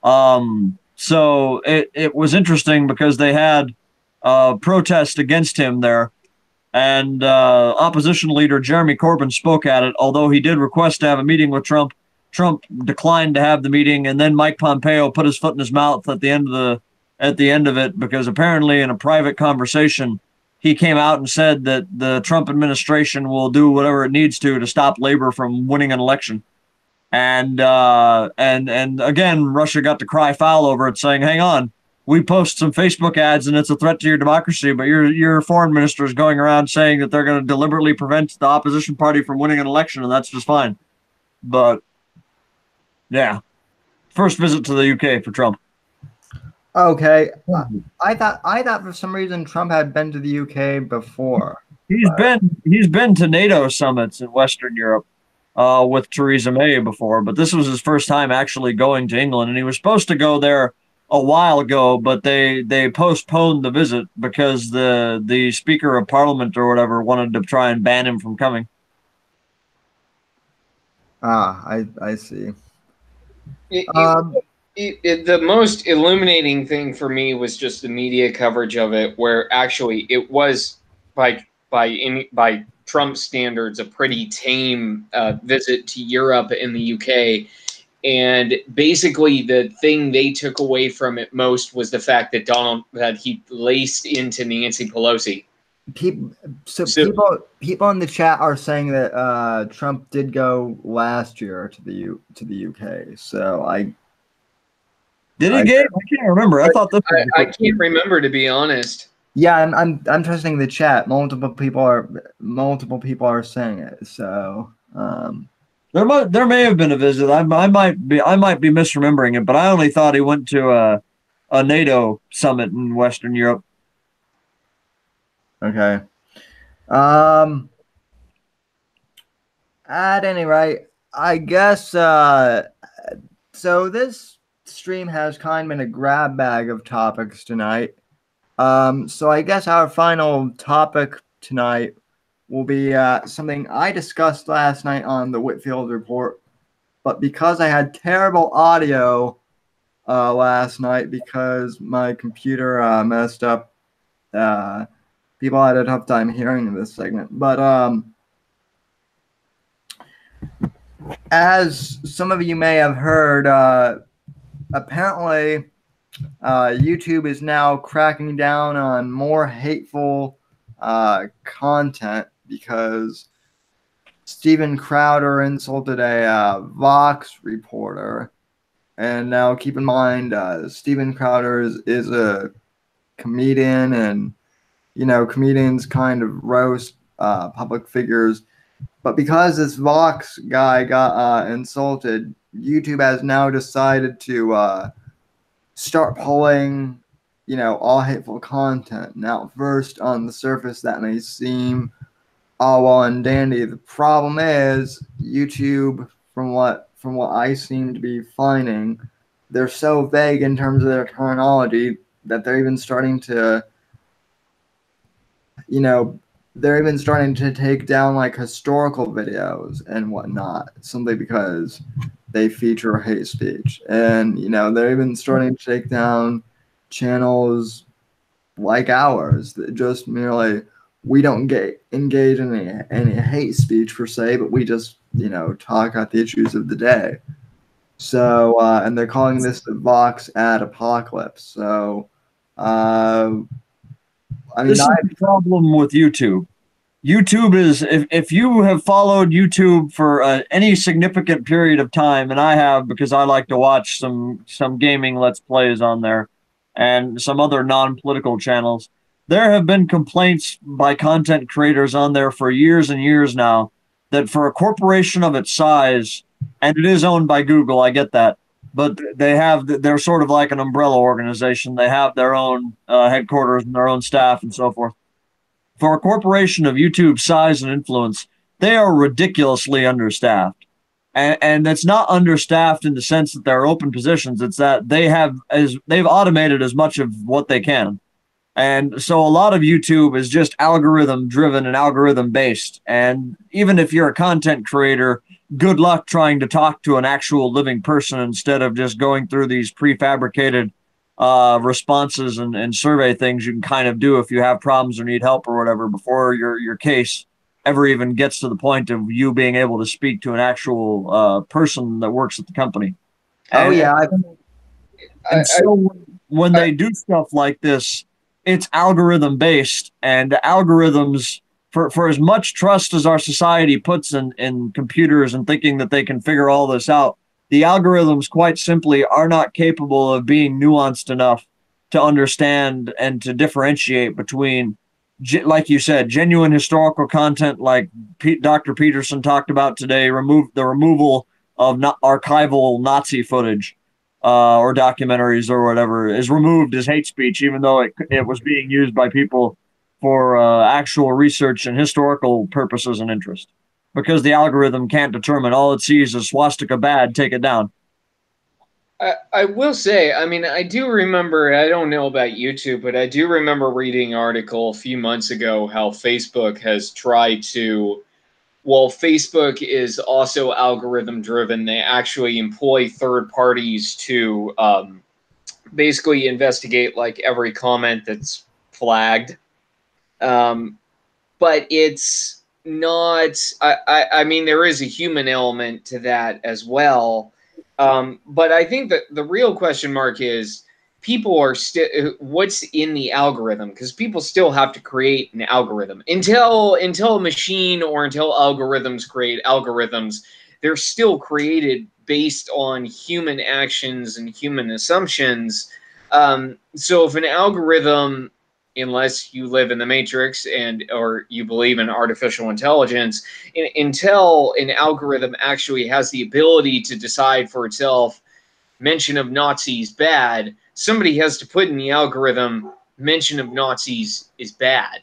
C: So it was interesting because they had protest against him there. And opposition leader Jeremy Corbyn spoke at it, although he did request to have a meeting with Trump. Trump declined to have the meeting, and then Mike Pompeo put his foot in his mouth at the end of it, because apparently in a private conversation, he came out and said that the Trump administration will do whatever it needs to stop labor from winning an election. And again, Russia got to cry foul over it, saying, "Hang on. We post some Facebook ads and it's a threat to your democracy, but your foreign minister is going around saying that they're going to deliberately prevent the opposition party from winning an election, and that's just fine." But yeah, first visit to the UK for Trump.
A: Okay, I thought for some reason Trump had been to the UK before.
C: He's been to NATO summits in Western Europe with Theresa May before, but this was his first time actually going to England, and he was supposed to go there a while ago, but they postponed the visit because the Speaker of Parliament or whatever wanted to try and ban him from coming.
A: I see.
B: The most illuminating thing for me was just the media coverage of it, where actually it was by Trump standards a pretty tame visit to Europe and the UK. And basically, the thing they took away from it most was the fact that he laced into Nancy Pelosi.
A: People,
B: So-
A: people in the chat are saying that Trump did go last year to the UK. So
C: Did he, Gabe? I can't remember. I thought this was
B: I can't remember, to be honest.
A: yeah, I'm trusting the chat. Multiple people are saying it. So
C: there may have been a visit. I might be misremembering it, but I only thought he went to a NATO summit in Western Europe.
A: okay. At any rate, I guess so this stream has kind of been a grab bag of topics tonight. So I guess our final topic tonight will be something I discussed last night on the Whitfield Report, but because I had terrible audio last night because my computer messed up, people had a tough time hearing this segment. But as some of you may have heard, apparently YouTube is now cracking down on more hateful content because Steven Crowder insulted a Vox reporter. And now keep in mind, Steven Crowder is a comedian, and, comedians kind of roast public figures. But because this Vox guy got insulted, YouTube has now decided to start pulling, all hateful content. Now, first, on the surface, that may seem all well and dandy. The problem is YouTube, from what I seem to be finding, they're so vague in terms of their terminology that they're even starting to, take down like historical videos and whatnot, simply because they feature hate speech. And, they're even starting to take down channels like ours that just merely, we don't engage in any hate speech per se, but we just, talk about the issues of the day. So, and they're calling this the Vox ad apocalypse. So,
C: This is the problem with YouTube. YouTube is, if you have followed YouTube for any significant period of time, and I have because I like to watch some gaming Let's Plays on there and some other non-political channels, there have been complaints by content creators on there for years and years now that for a corporation of its size, and it is owned by Google, I get that, but they're sort of like an umbrella organization. They have their own headquarters and their own staff and so forth. For a corporation of YouTube's size and influence, they are ridiculously understaffed. And it's not understaffed in the sense that there are open positions. It's that they've automated as much of what they can. And so a lot of YouTube is just algorithm driven and algorithm based. And even if you're a content creator, good luck trying to talk to an actual living person instead of just going through these prefabricated responses and survey things you can kind of do if you have problems or need help or whatever before your case ever even gets to the point of you being able to speak to an actual person that works at the company.
A: Oh, yeah.
C: So when they do stuff like this, it's algorithm based, and algorithms, for as much trust as our society puts in computers and thinking that they can figure all this out, the algorithms quite simply are not capable of being nuanced enough to understand and to differentiate between, like you said, genuine historical content like Dr. Peterson talked about today, the removal of archival Nazi footage or documentaries or whatever is removed as hate speech, even though it was being used by people for actual research and historical purposes and interest. Because the algorithm can't determine, all it sees is swastika bad, take it down.
B: I will say, I mean, I do remember, I don't know about YouTube, but I do remember reading an article a few months ago how Facebook has tried to, well, Facebook is also algorithm driven. They actually employ third parties to basically investigate like every comment that's flagged. But it's not, I mean, there is a human element to that as well. But I think that the real question mark is people are still what's in the algorithm, because people still have to create an algorithm until a machine or until algorithms create algorithms. They're still created based on human actions and human assumptions. So if an algorithm, unless you live in the matrix or you believe in artificial intelligence, until an algorithm actually has the ability to decide for itself, mention of Nazis bad, somebody has to put in the algorithm mention of Nazis is bad.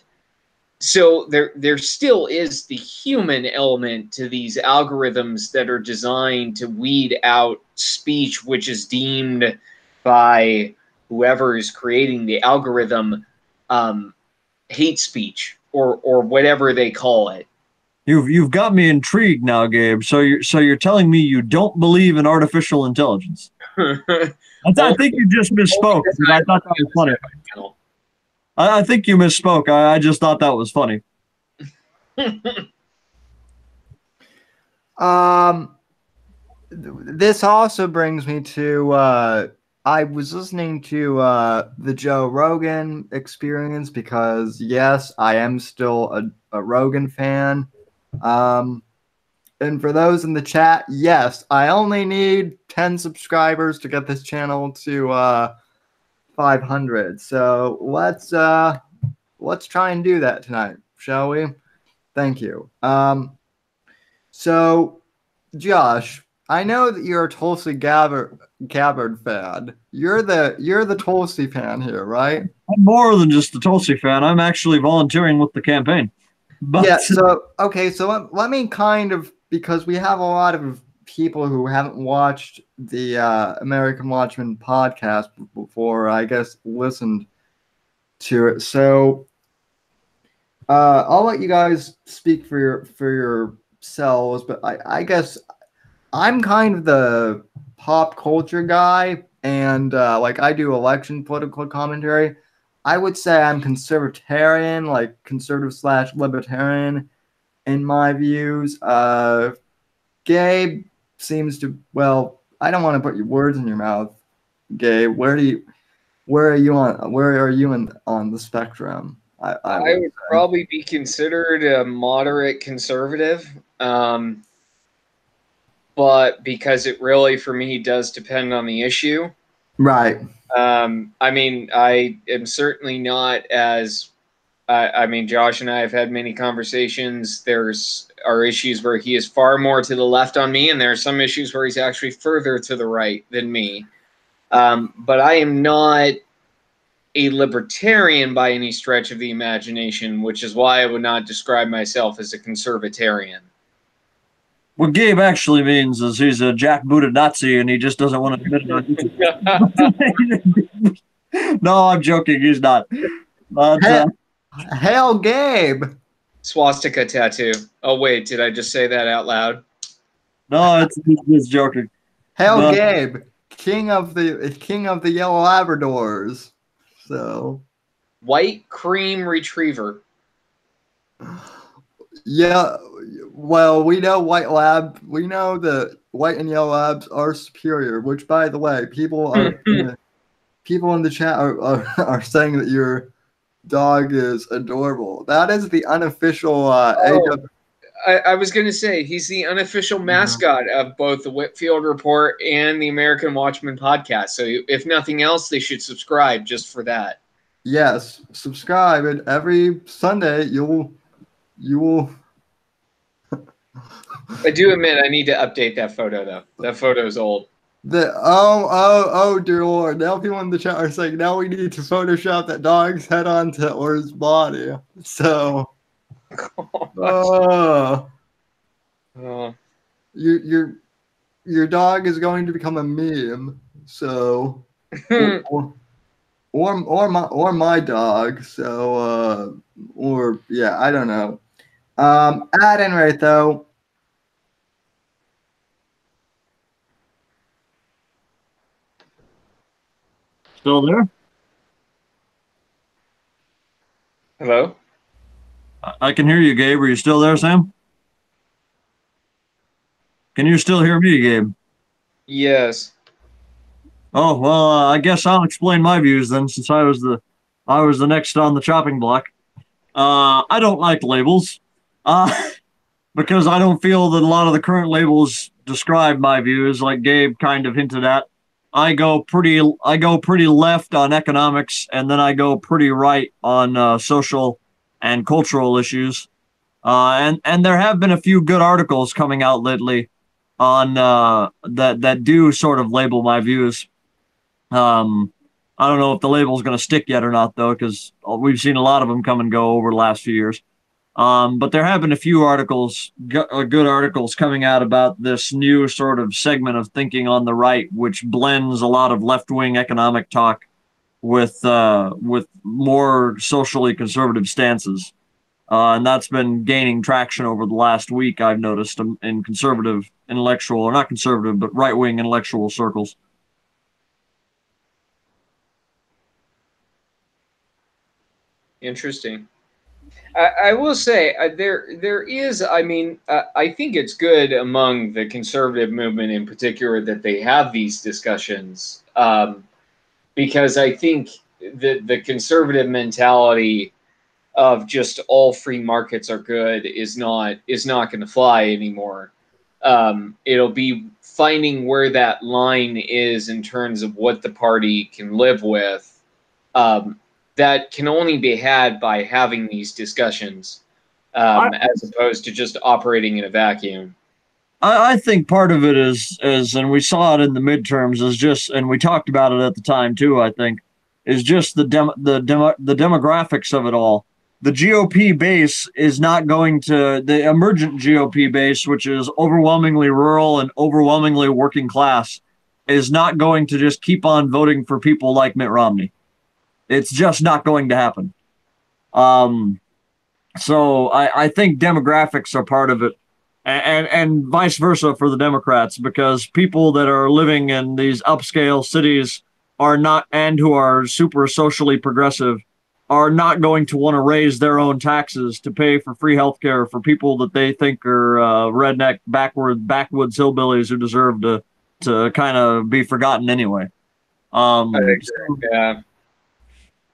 B: So there still is the human element to these algorithms that are designed to weed out speech which is deemed by whoever is creating the algorithm hate speech or whatever they call it.
C: You've got me intrigued now, Gabe. So you're telling me you don't believe in artificial intelligence? I think you just misspoke. I thought that was funny. I think you misspoke. I just thought that was funny.
A: This also brings me to I was listening to the Joe Rogan Experience because yes, I am still a Rogan fan. And for those in the chat, yes, I only need 10 subscribers to get this channel to 500. So let's try and do that tonight, shall we? Thank you. So Josh, I know that you're a Tulsi Gabbard fan. You're the Tulsi fan here, right?
C: I'm more than just a Tulsi fan. I'm actually volunteering with the campaign.
A: But yeah. So okay. So let me kind of, because we have a lot of people who haven't watched the American Watchmen podcast before, I guess, listened to it. So I'll let you guys speak for yourselves, but I guess I'm kind of the pop culture guy, and like I do election political commentary. I would say I'm conservatarian, like conservative/libertarian in my views. Gabe seems to, well, I don't want to put your words in your mouth, Gabe. Where are you on the spectrum?
B: I would probably be considered a moderate conservative. But because it really, for me, does depend on the issue.
A: Right.
B: I mean, I am certainly not as, I mean, Josh and I have had many conversations. There's are issues where he is far more to the left on me, and there are some issues where he's actually further to the right than me. But I am not a libertarian by any stretch of the imagination, which is why I would not describe myself as a conservatarian.
C: What Gabe actually means is he's a jackbooted Nazi and he just doesn't want to admit it. No, I'm joking. He's not. But,
A: Hail, Gabe!
B: Swastika tattoo. Oh, wait. Did I just say that out loud?
C: No, it's joking.
A: Hail, Gabe! King of the Yellow Labradors. So.
B: White cream retriever.
A: Yeah, well, we know that white and yellow labs are superior, which, by the way, people in the chat are saying that your dog is adorable. That is the unofficial age of.
B: I was going to say, he's the unofficial mascot of both the Whitfield Report and the American Watchmen podcast. So if nothing else, they should subscribe just for that.
A: Yes, subscribe, and every Sunday you will.
B: I do admit I need to update that photo, though. That photo is old.
A: Oh, dear Lord. Now people in the chat are saying, now we need to Photoshop that dog's head onto Or's body. So, your dog is going to become a meme. So, or my dog. So, or yeah, I don't know. At any rate, though.
C: Still there?
B: Hello?
C: I can hear you, Gabe. Are you still there, Sam? Can you still hear me, Gabe?
B: Yes.
C: Oh well, I guess I'll explain my views then, since I was the next on the chopping block. I don't like labels, uh, because I don't feel that a lot of the current labels describe my views, like Gabe kind of hinted at. I go pretty left on economics, and then I go pretty right on social and cultural issues. And there have been a few good articles coming out lately on that do sort of label my views. Um, I don't know if the label is going to stick yet or not, though, because we've seen a lot of them come and go over the last few years. But there have been a few articles, good articles coming out about this new sort of segment of thinking on the right, which blends a lot of left-wing economic talk with more socially conservative stances. And that's been gaining traction over the last week, I've noticed, in conservative intellectual, or not conservative, but right-wing intellectual circles.
B: Interesting. I will say there is. I mean, I think it's good among the conservative movement in particular that they have these discussions, because I think the conservative mentality of just all free markets are good is not going to fly anymore. It'll be finding where that line is in terms of what the party can live with. Um, that can only be had by having these discussions,
C: I,
B: as opposed to just operating in a vacuum.
C: I think part of it is, and we saw it in the midterms, is just, and we talked about it at the time too. I think is just the demographics of it all. The GOP base is not going to the emergent GOP base, which is overwhelmingly rural and overwhelmingly working class, is not going to just keep on voting for people like Mitt Romney. It's just not going to happen. Um, so I think demographics are part of it, and vice versa for the Democrats, because people that are living in these upscale cities are not, and who are super socially progressive, are not going to want to raise their own taxes to pay for free healthcare for people that they think are redneck, backwoods hillbillies who deserve to kind of be forgotten anyway.
B: I
C: Um,
B: agree. Yeah.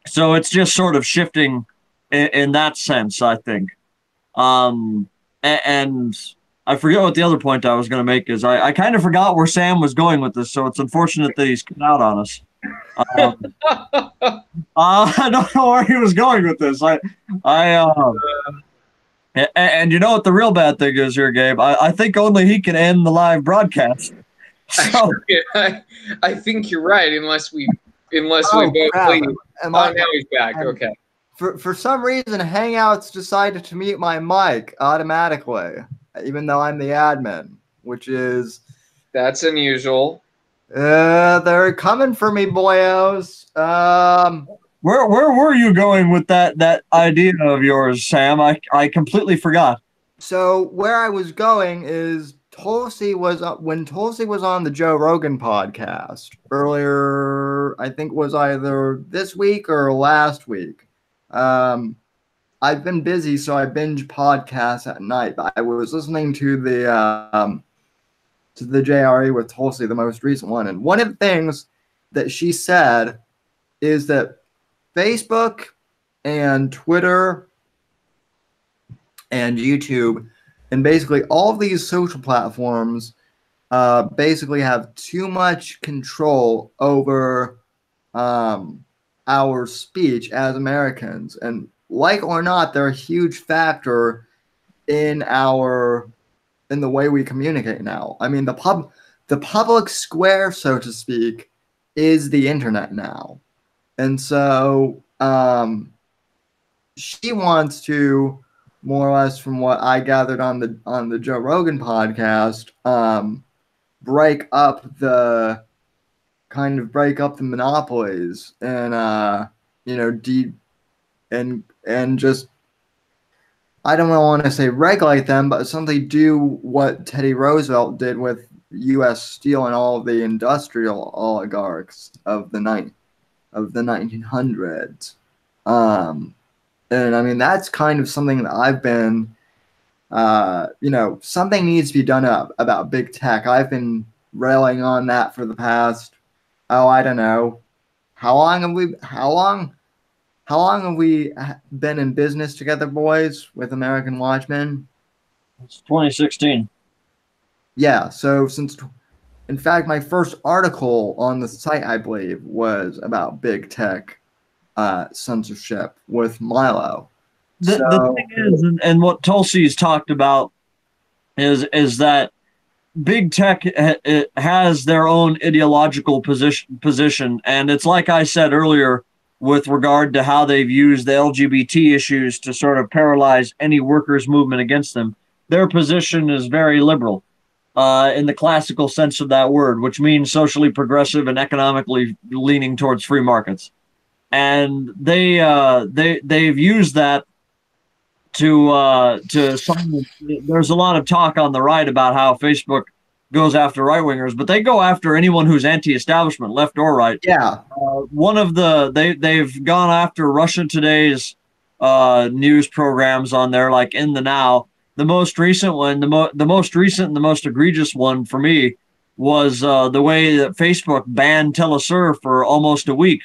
C: so it's just sort of shifting in that sense, I think. And I forget what the other point I was going to make is. I kind of forgot where Sam was going with this, so it's unfortunate that he's cut out on us. Um, I don't know where he was going with this. And you know what the real bad thing is here, Gabe? I think only he can end the live broadcast. So,
B: I think you're right, unless we
A: Oh
B: both
A: crap!
B: leave.
A: Am
B: Oh,
A: I?
B: now he's back.
A: I'm-
B: Okay.
A: For some reason, Hangouts decided to mute my mic automatically, even though I'm the admin, which is
B: That's unusual.
A: they're coming for me, boyos.
C: where were you going with that idea of yours, Sam? I completely forgot.
A: So where I was going is Tulsi was when Tulsi was on the Joe Rogan podcast earlier. I think was either this week or last week. Um, I've been busy, so I binge podcasts at night. But I was listening to the JRE with Tulsi, the most recent one, and one of the things that she said is that Facebook and Twitter and YouTube and basically all of these social platforms basically have too much control over our speech as Americans, and like or not, they're a huge factor in the way we communicate now. I mean, the public square, so to speak, is the internet now, and so she wants to more or less, from what I gathered on the Joe Rogan podcast, break up the break up the monopolies and and just I don't want to say regulate them, but essentially do what Teddy Roosevelt did with U.S. Steel and all of the industrial oligarchs of the 1900s. And I mean that's kind of something that I've been, something needs to be done about big tech. I've been railing on that for the past, oh, I don't know, how long have we been in business together, boys, with American Watchmen?
C: It's 2016.
A: Yeah, so in fact, my first article on the site, I believe, was about big tech censorship with Milo.
C: The
A: So,
C: thing is, and what Tulsi's talked about is that big tech has their own ideological position, and it's like I said earlier with regard to how they've used the LGBT issues to sort of paralyze any workers' movement against them. Their position is very liberal, in the classical sense of that word, which means socially progressive and economically leaning towards free markets. And they've used that to some. There's a lot of talk on the right about how Facebook goes after right wingers, but they go after anyone who's anti-establishment, left or right.
A: yeah.
C: One of they've gone after Russia Today's news programs on there, like In the Now. The most recent one, the most recent and the most egregious one for me was the way that Facebook banned Telesur for almost a week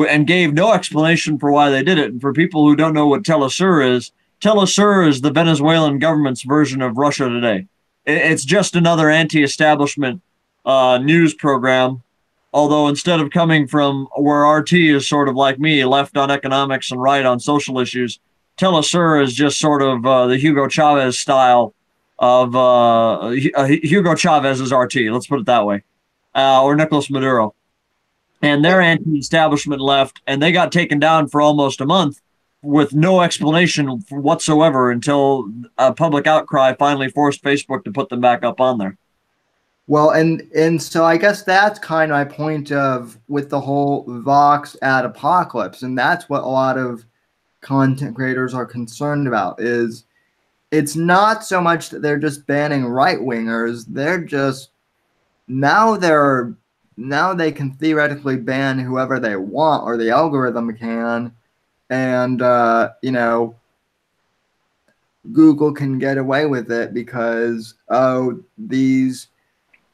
C: and gave no explanation for why they did it. And for people who don't know what Telesur is the Venezuelan government's version of Russia Today. It's just another anti-establishment news program. Although instead of coming from where RT is sort of like me, left on economics and right on social issues, Telesur is just sort of the Hugo Chavez style of Hugo Chavez is RT. Let's put it that way, or Nicolas Maduro. And they're anti-establishment left, and they got taken down for almost a month with no explanation whatsoever until a public outcry finally forced Facebook to put them back up on there.
A: Well, and so I guess that's kind of my point of with the whole Vox ad apocalypse, and that's what a lot of content creators are concerned about. Is it's not so much that they're just banning right wingers; they're just now they can theoretically ban whoever they want, or the algorithm can, and Google can get away with it because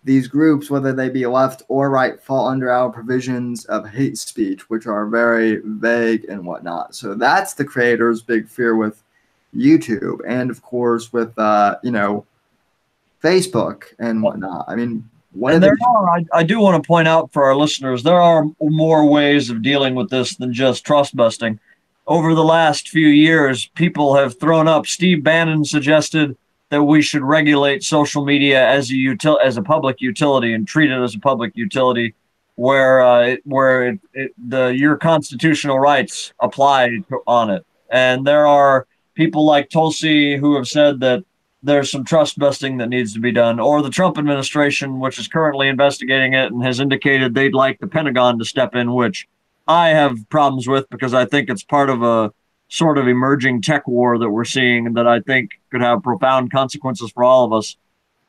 A: these groups, whether they be left or right, fall under our provisions of hate speech, which are very vague and whatnot. So that's the creator's big fear with YouTube, and of course with Facebook and whatnot. I mean,
C: I do want to point out for our listeners, there are more ways of dealing with this than just trust busting. Over the last few years, people have thrown up. Steve Bannon suggested that we should regulate social media as a public utility and treat it as a public utility, where your constitutional rights apply on it. And there are people like Tulsi who have said that there's some trust busting that needs to be done, or the Trump administration, which is currently investigating it and has indicated they'd like the Pentagon to step in, which I have problems with because I think it's part of a sort of emerging tech war that we're seeing that I think could have profound consequences for all of us.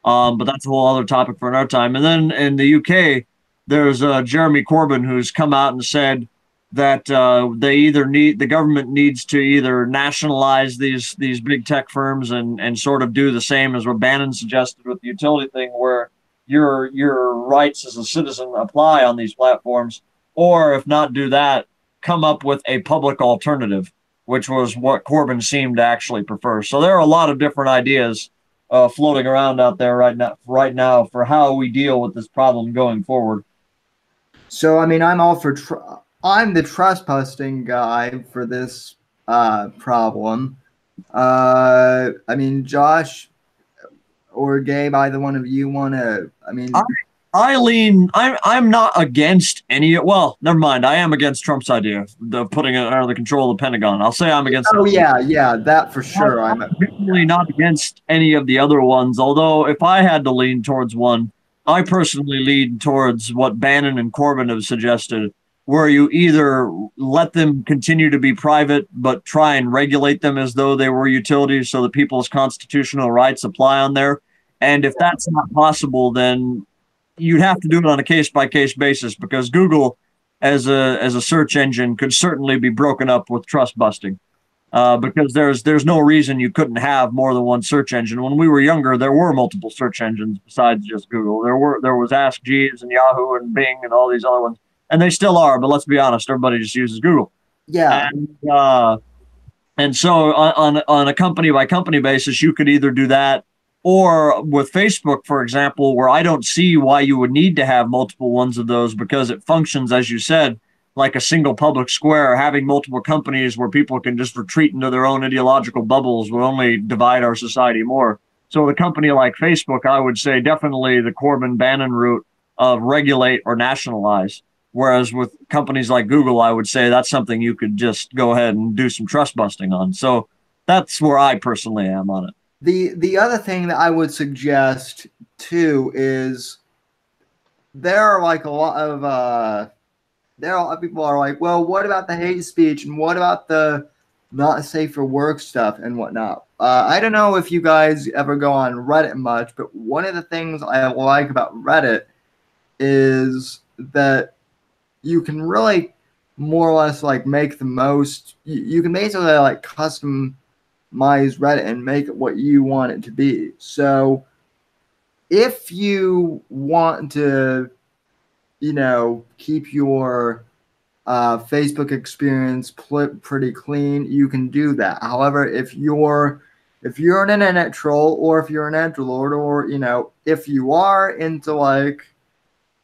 C: But that's a whole other topic for another time. And then in the UK, there's Jeremy Corbyn, who's come out and said that the government needs to either nationalize these big tech firms and sort of do the same as what Bannon suggested with the utility thing, where your rights as a citizen apply on these platforms, or if not do that, come up with a public alternative, which was what Corbyn seemed to actually prefer. So there are a lot of different ideas floating around out there right now for how we deal with this problem going forward.
A: So, I mean, I'm all for I'm the trust busting guy for this problem. I mean, Josh or Gabe, either one of you want to? I mean,
C: I'm not against any. Well, never mind. I am against Trump's idea of putting it under the control of the Pentagon. I'll say I'm against.
A: Oh yeah, that for sure.
C: I'm definitely not against any of the other ones. Although, if I had to lean towards one, I personally lean towards what Bannon and Corbyn have suggested, where you either let them continue to be private, but try and regulate them as though they were utilities, so that people's constitutional rights apply on there. And if that's not possible, then you'd have to do it on a case-by-case basis, because Google, as a search engine, could certainly be broken up with trust busting. because there's no reason you couldn't have more than one search engine. When we were younger, there were multiple search engines besides just Google. There was Ask Jeeves and Yahoo and Bing and all these other ones, and they still are. But let's be honest, everybody just uses Google.
A: Yeah.
C: And so on a company by company basis, you could either do that, or with Facebook, for example, where I don't see why you would need to have multiple ones of those, because it functions, as you said, like a single public square. Having multiple companies where people can just retreat into their own ideological bubbles will only divide our society more. So with a company like Facebook, I would say definitely the Corbyn Bannon route of regulate or nationalize. Whereas with companies like Google, I would say that's something you could just go ahead and do some trust busting on. So that's where I personally am on it.
A: The other thing that I would suggest too is there are like a lot of people are like, well, what about the hate speech and what about the not safe for work stuff and whatnot? I don't know if you guys ever go on Reddit much, but one of the things I like about Reddit is that you can really more or less like make the most. You can basically like customize Reddit and make it what you want it to be. So if you want to, keep your Facebook experience pretty clean, you can do that. However, if you're an internet troll, or if you're an edgelord, or if you are into like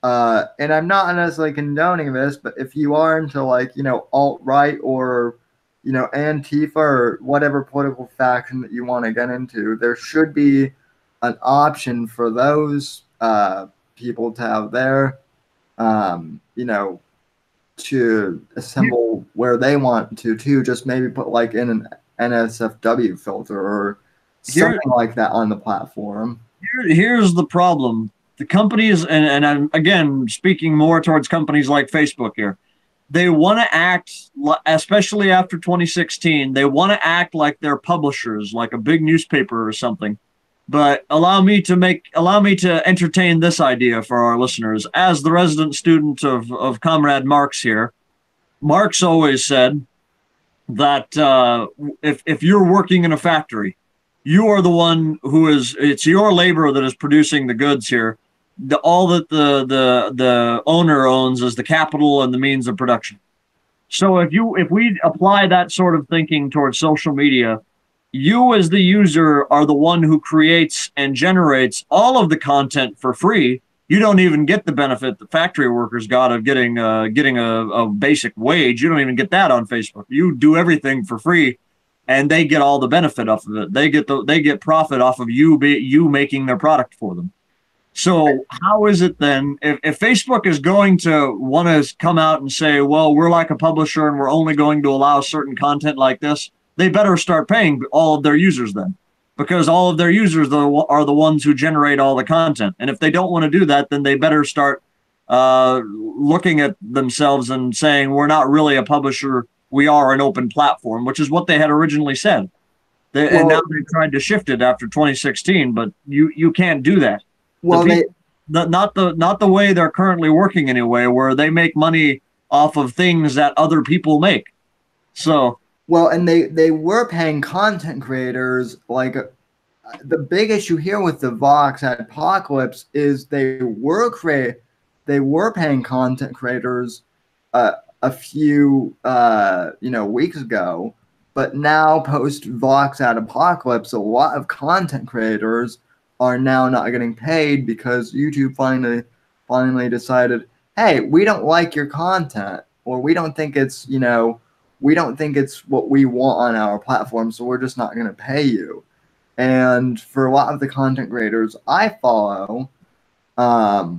A: and I'm not necessarily condoning this, but if you are into like alt-right or Antifa or whatever political faction that you want to get into, there should be an option for those people to have their to assemble where they want to too. Just maybe put like in an NSFW filter or something like that on the platform.
C: Here's the problem. The companies, and I'm again speaking more towards companies like Facebook here, they want to act, especially after 2016, they want to act like they're publishers, like a big newspaper or something. But allow me to entertain this idea for our listeners. As the resident student of Comrade Marx here, Marx always said that if you're working in a factory, you are the one it's your labor that is producing the goods here. All that the owner owns is the capital and the means of production. So if we apply that sort of thinking towards social media, you as the user are the one who creates and generates all of the content for free. You don't even get the benefit the factory workers got of getting a basic wage. You don't even get that on Facebook. You do everything for free, and they get all the benefit off of it. They get profit off of you making their product for them. So how is it then, if Facebook is going to want to come out and say, well, we're like a publisher and we're only going to allow certain content like this, they better start paying all of their users then, because all of their users are the ones who generate all the content. And if they don't want to do that, then they better start looking at themselves and saying, we're not really a publisher, we are an open platform, which is what they had originally said. And now they've tried to shift it after 2016, but you can't do that.
A: Well,
C: not the way they're currently working anyway, where they make money off of things that other people make. So
A: and they were paying content creators. Like the big issue here with the Vox apocalypse is they were paying content creators a few weeks ago, but now post Vox apocalypse, a lot of content creators are now not getting paid because YouTube finally decided, hey, we don't like your content, or we don't think it's what we want on our platform, so we're just not going to pay you. And for a lot of the content creators I follow, a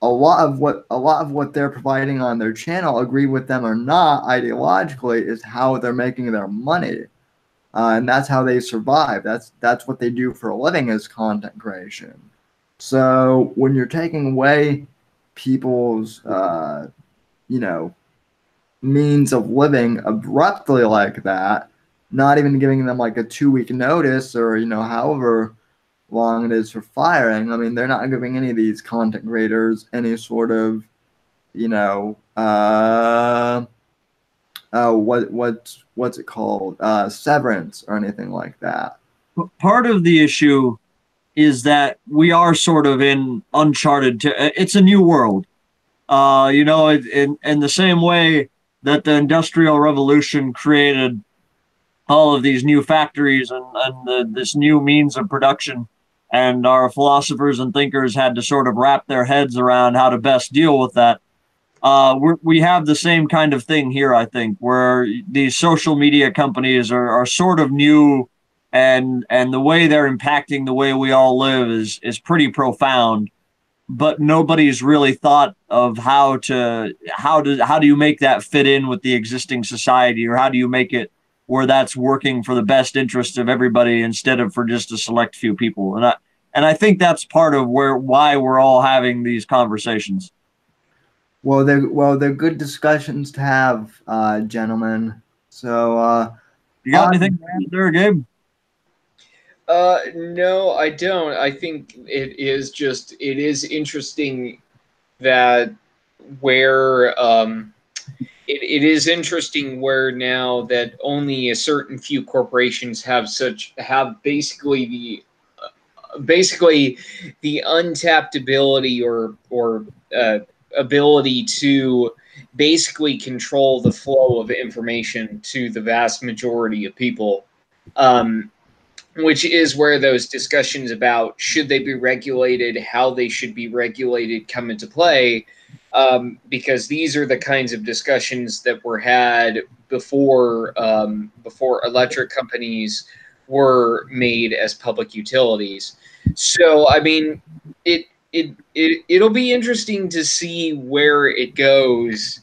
A: lot of what they're providing on their channel, agree with them or not, ideologically, is how they're making their money. And that's how they survive. That's what they do for a living, is content creation. So when you're taking away people's, means of living abruptly like that, not even giving them like a 2-week notice or, however long it is for firing, I mean, they're not giving any of these content creators any sort of, what's it called? Severance or anything like that.
C: Part of the issue is that we are sort of in uncharted. It's a new world. In the same way that the Industrial Revolution created all of these new factories and this new means of production, and our philosophers and thinkers had to sort of wrap their heads around how to best deal with that. We have the same kind of thing here, I think, where these social media companies are sort of new, and the way they're impacting the way we all live is pretty profound. But nobody's really thought of how do you make that fit in with the existing society, or how do you make it where that's working for the best interest of everybody instead of for just a select few people. And I think that's part of why we're all having these conversations.
A: They're good discussions to have, gentlemen. So,
C: you got anything to add there, Gabe?
B: No, I don't. I think it is interesting that where it is interesting where now that only a certain few corporations have basically the untapped ability or ability to basically control the flow of information to the vast majority of people, which is where those discussions about should they be regulated, how they should be regulated come into play, because these are the kinds of discussions that were had before electric companies were made as public utilities. So, I mean, it'll be interesting to see where it goes.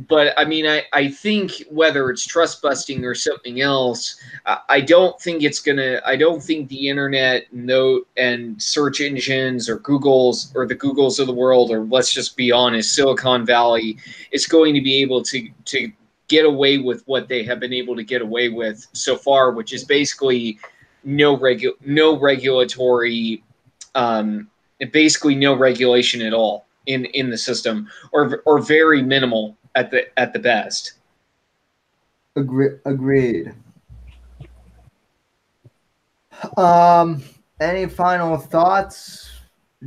B: But I mean, I think whether it's trust busting or something else, I don't think I don't think the internet and search engines or Google's or the Googles of the world, or let's just be honest, Silicon Valley is going to be able to get away with what they have been able to get away with so far, which is basically no regulatory, basically no regulation at all in the system, or very minimal at the best.
A: Agreed. Any final thoughts,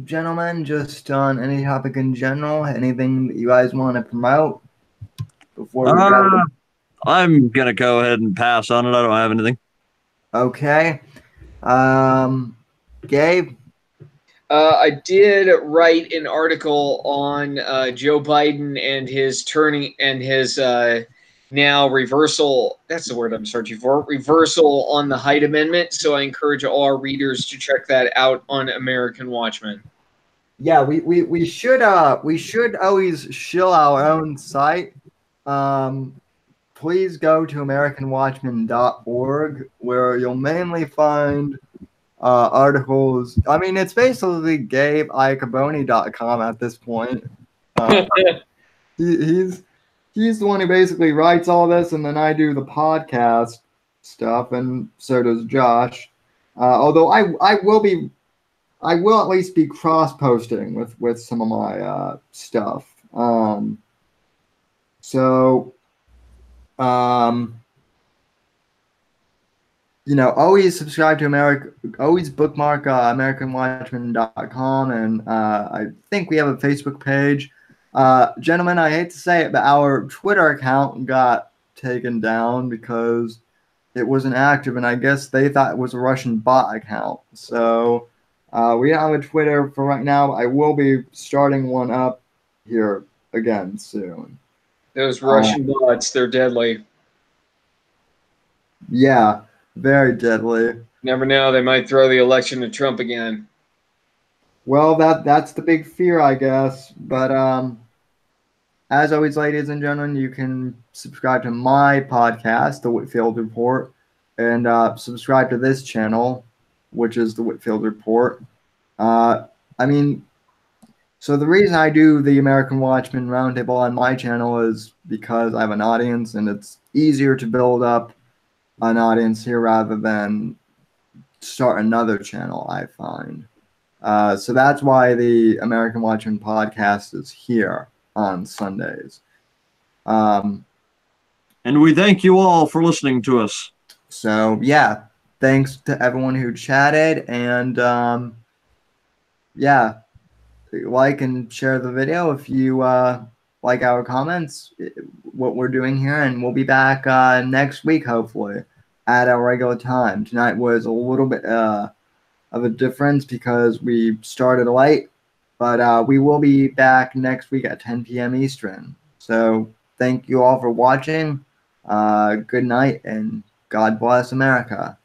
A: gentlemen? Just on any topic in general? Anything that you guys want to promote before we go?
C: I'm gonna go ahead and pass on it. I don't have anything.
A: Okay. Gabe?
B: I did write an article on Joe Biden and his now reversal. That's the word I'm searching for. Reversal on the Hyde Amendment. So I encourage all our readers to check that out on American Watchmen.
A: Yeah, we should always shill our own site. Please go to AmericanWatchmen.org, where you'll mainly find articles. I mean, it's basically GabeIacaboni.com at this point. He's the one who basically writes all this, and then I do the podcast stuff, and so does Josh. Although I will at least be cross-posting with some of my stuff. Always subscribe to always bookmark AmericanWatchmen.com, and I think we have a Facebook page. Gentlemen, I hate to say it, but our Twitter account got taken down because it wasn't active, and I guess they thought it was a Russian bot account. So we don't have a Twitter for right now. I will be starting one up here again soon.
B: Those Russian bots, they're deadly.
A: Yeah, very deadly.
B: Never know, they might throw the election to Trump again.
A: Well, that's the big fear, I guess. But as always, ladies and gentlemen, you can subscribe to my podcast, The Whitfield Report, and subscribe to this channel, which is The Whitfield Report. So the reason I do the American Watchmen Roundtable on my channel is because I have an audience, and it's easier to build up an audience here rather than start another channel, I find. So that's why the American Watchmen podcast is here on Sundays.
C: And we thank you all for listening to us.
A: So yeah, thanks to everyone who chatted, and yeah, like and share the video if you like our comments, what we're doing here, and we'll be back next week hopefully at our regular time. Tonight was a little bit of a difference because we started late, but we will be back next week at 10 p.m. Eastern. So thank you all for watching. Good night and God bless America.